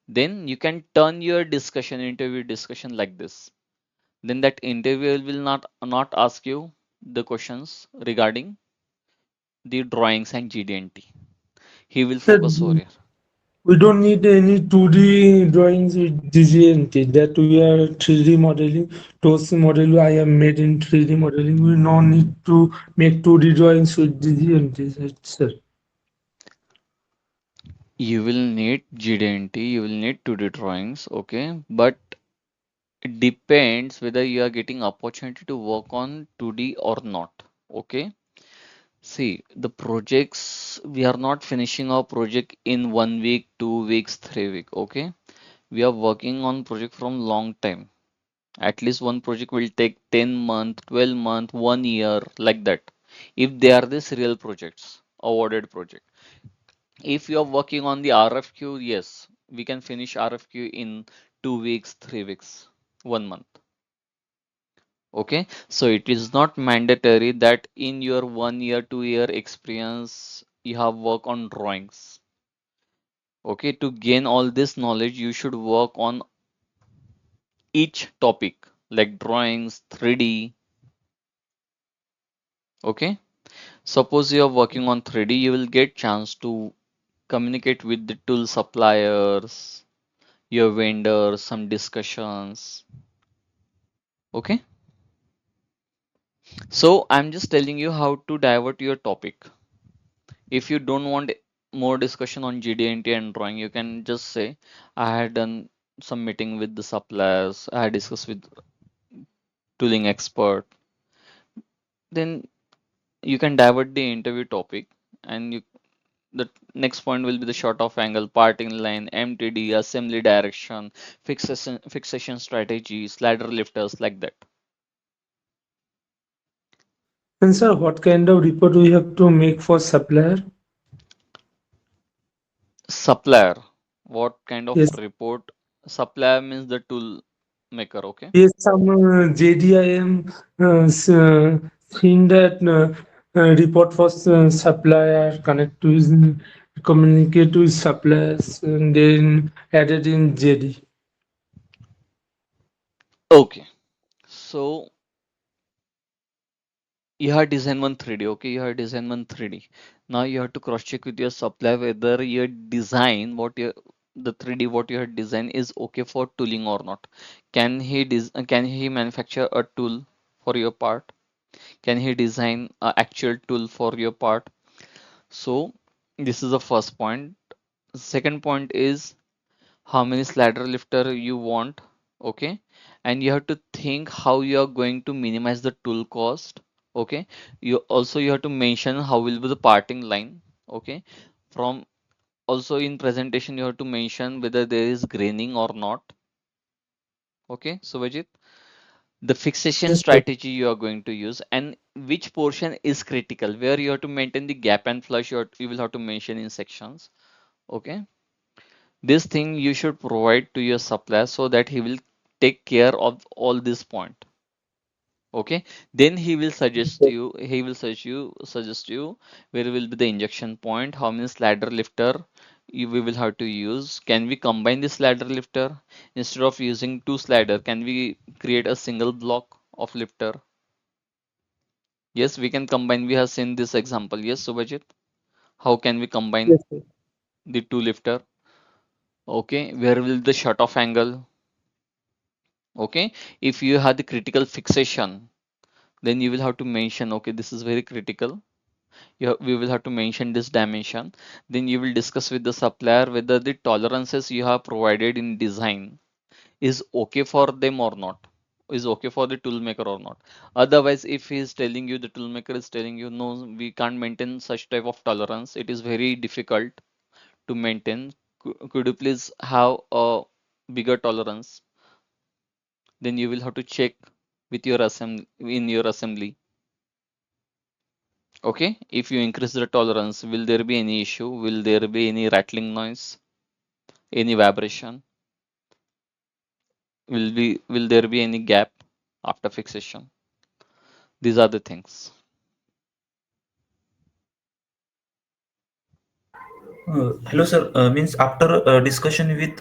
S1: Then you can turn your interview discussion like this. Then that interviewer will not ask you the questions regarding the drawings and GD&T. He will
S5: Sir,
S1: focus over here.
S5: we don't need any 2D drawings with DGNT. That we are 3D modeling. Those model I am made in 3D modeling. We no need to make 2D drawings with DGNT, sir.
S1: You will need GD&T, you will need 2D drawings, okay? But it depends whether you are getting opportunity to work on 2D or not, okay? See, the projects, we are not finishing our project in 1 week, 2 weeks, 3 weeks, okay? We are working on project from long time. At least one project will take 10 month, 12 month, 1 year, like that. If they are the serial projects, awarded project. If you are working on the RFQ, yes, we can finish RFQ in 2 weeks, 3 weeks, 1 month. Okay, so it is not mandatory that in your 1 year, 2 year experience you have work on drawings. Okay, to gain all this knowledge, you should work on each topic like drawings, 3D. Okay, suppose you are working on 3D, you will get chance to communicate with the tool suppliers, your vendors, some discussions. Okay, so I'm just telling you how to divert your topic. If you don't want more discussion on GD&T and drawing, you can just say, I had done some meeting with the suppliers, I had discussed with tooling expert. Then you can divert the interview topic and the next point will be the short of angle, parting line, MTD, assembly direction, fixation strategy, slider lifters, like that.
S5: And sir, what kind of report we have to make for supplier?
S1: Supplier, what kind of
S5: Yes,
S1: report? Supplier means the tool maker, okay?
S5: yes, some JDIM seen that report for supplier, connect to communicate with suppliers, and then added in JD.
S1: Okay, so you have design one 3D, okay? You have design one 3D. Now you have to cross check with your supplier whether your design, the 3D what you have designed is okay for tooling or not. Can he manufacture a tool for your part? Can he design an actual tool for your part? So this is the first point. Second point is how many slider lifter you want, okay? And you have to think how you are going to minimize the tool cost, okay? You have to mention how will be the parting line, okay? From Also in presentation you have to mention whether there is graining or not, okay? So Vijit, the fixation
S5: Yes, sir.
S1: strategy you are going to use and which portion is critical, where you have to maintain the gap and flush, you will have to mention in sections, okay? This thing you should provide to your supplier so that he will take care of all this point. Okay. Then he will suggest you where will be the injection point, how many slider lifter we will have to use, can we combine this ladder lifter instead of using two slider? Can we create a single block of lifter? Yes, we can combine. We have seen this example. Yes, Subhajit. How can we combine
S5: Yes, sir.
S1: the two lifter? Okay, where will the shut off angle? Okay, if you have the critical fixation, then you will have to mention, okay, this is very critical. We will have to mention this dimension. Then you will discuss with the supplier whether the tolerances you have provided in design is okay for them or not, is okay for the tool maker or not. Otherwise, if he is telling you, the tool maker is telling you, no, we can't maintain such type of tolerance, it is very difficult to maintain. Could you please have a bigger tolerance? Then you will have to check with your assembly, in your assembly. Okay, if you increase the tolerance, will there be any issue? Will there be any rattling noise, any vibration? Will there be any gap after fixation? These are the things.
S3: Hello, sir. Means after discussion with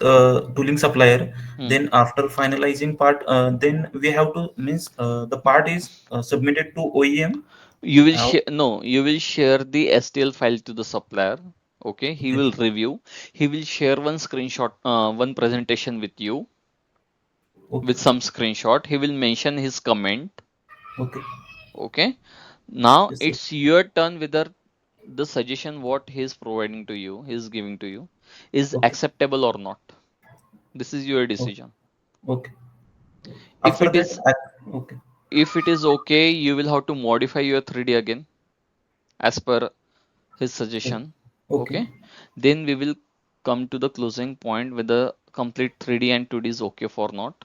S3: tooling supplier,
S1: Hmm.
S3: then after finalizing part, then we have to means the part is submitted to OEM.
S1: You will
S3: Uh,
S1: share, no, you will share the STL file to the supplier. Okay, he
S3: okay.
S1: will review. He will share one screenshot, one presentation with you
S3: Okay.
S1: with some screenshot. He will mention his comment.
S3: Okay.
S1: Okay, now
S3: Yes, sir.
S1: it's your turn whether the suggestion what he is providing to you, he is giving to you, is
S3: Okay.
S1: acceptable or not. This is your
S3: Okay.
S1: decision.
S3: Okay.
S1: If
S3: After
S1: it
S3: that,
S1: is,
S3: okay.
S1: if it is okay, you will have to modify your 3D again as per his
S3: Okay.
S1: suggestion.
S3: Okay.
S1: Okay, then we will come to the closing point whether complete 3D and 2D is okay for not.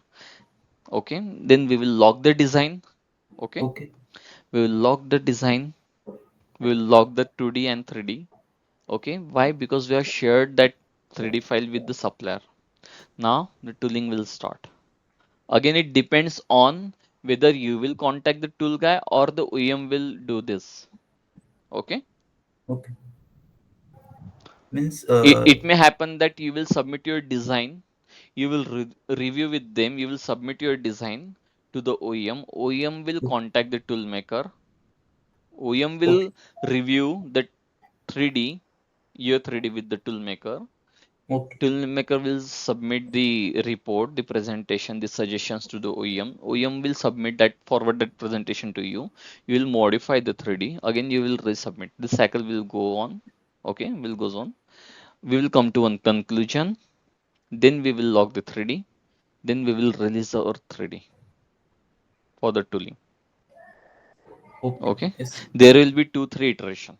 S1: Okay, then we will log the design. Okay,
S3: Okay.
S1: we will log the design. We will log the 2D and 3D. Okay, why? Because we have shared that 3D file with the supplier. Now the tooling will start. Again, it depends on whether you will contact the tool guy or the OEM will do this. Okay,
S3: Okay. Means
S1: it may happen that you will submit your design, you will review with them, you will submit your design to the OEM. OEM will contact the tool maker. OEM
S3: okay.
S1: will review the 3D, your 3D with the tool maker.
S3: Okay.
S1: Tool maker will submit the report, the presentation, the suggestions to the OEM. OEM will submit that, forward that presentation to you. You will modify the 3D. Again, you will resubmit. The cycle will go on. Okay, will goes on. We will come to one conclusion. Then we will log the 3D. Then we will release our 3D for the tooling.
S3: Okay.
S1: Okay,
S3: Yes.
S1: there will be 2-3 iteration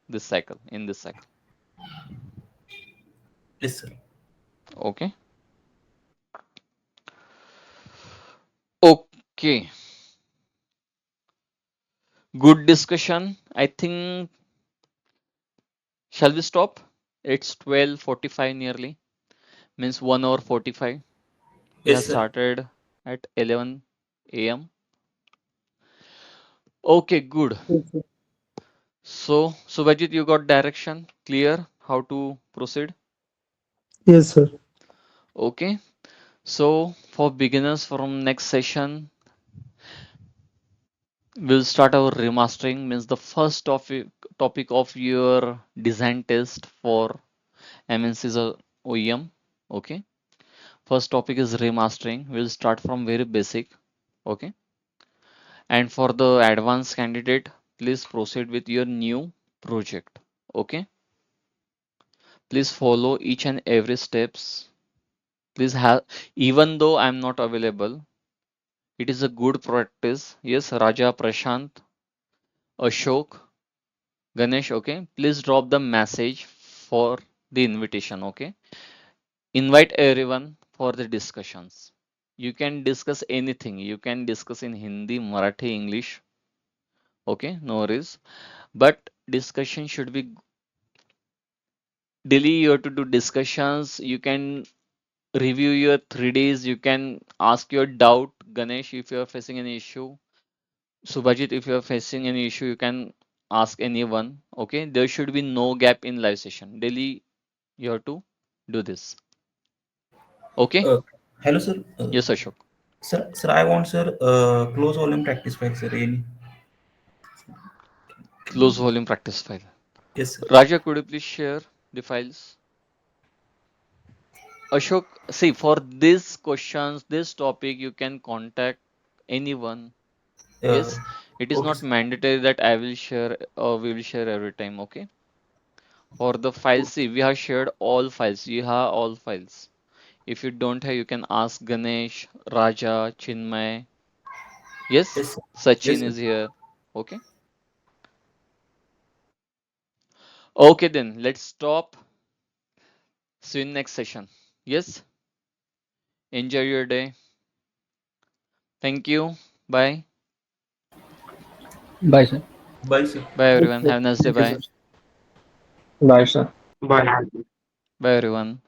S1: this cycle, in this cycle.
S3: Yes, sir.
S1: Okay, okay, good discussion. I think, shall we stop? It's 12:45 nearly, means 1 hour 45. We have
S3: Yes, sir.
S1: started at 11 a.m. Okay, good.
S5: Yes, sir.
S1: So, Subhajit, you got direction clear how to proceed?
S5: Yes, sir.
S1: Okay. So, for beginners from next session, we'll start our remastering, means the first topic of your design test for MNC's OEM. Okay. First topic is remastering. We'll start from very basic. Okay. And for the advanced candidate, please proceed with your new project. Okay. Please follow each and every steps. Please have, even though I'm not available, it is a good practice. Yes, Raja, Prashant, Ashok, Ganesh. Okay. Please drop the message for the invitation. Okay. Invite everyone for the discussions. You can discuss anything. You can discuss in Hindi, Marathi, English. Okay, no worries. But discussion should be daily. You have to do discussions. You can review your 3Ds. You can ask your doubt, Ganesh, if you are facing any issue. Subhajit, if you are facing any issue, you can ask anyone. Okay, there should be no gap in live session. Daily you have to do this. Okay?
S3: Hello, sir.
S1: Yes, Ashok.
S3: Sir, I want, sir, close volume practice file, sir. Any?
S1: Close volume practice file.
S3: Yes, sir.
S1: Raja, could you please share the files? Ashok, see, for these questions, this topic, you can contact anyone. Yes, it is
S3: Okay,
S1: not
S3: sir.
S1: mandatory that I will share or we will share every time. Okay. For the files, see, we have shared all files. You have all files. If you don't have, you can ask Ganesh, Raja, Chinmay. Yes,
S3: Yes, sir. Yes,
S1: Sachin
S3: sir.
S1: is here. Okay. Okay, then let's stop. See you in next session. Yes. Enjoy your day. Thank you. Bye.
S10: Bye, sir.
S3: Bye, sir.
S1: Bye, everyone. Have a nice day.
S6: Thank you,
S1: Bye.
S6: sir.
S12: Bye, sir.
S2: Bye.
S1: Bye, everyone.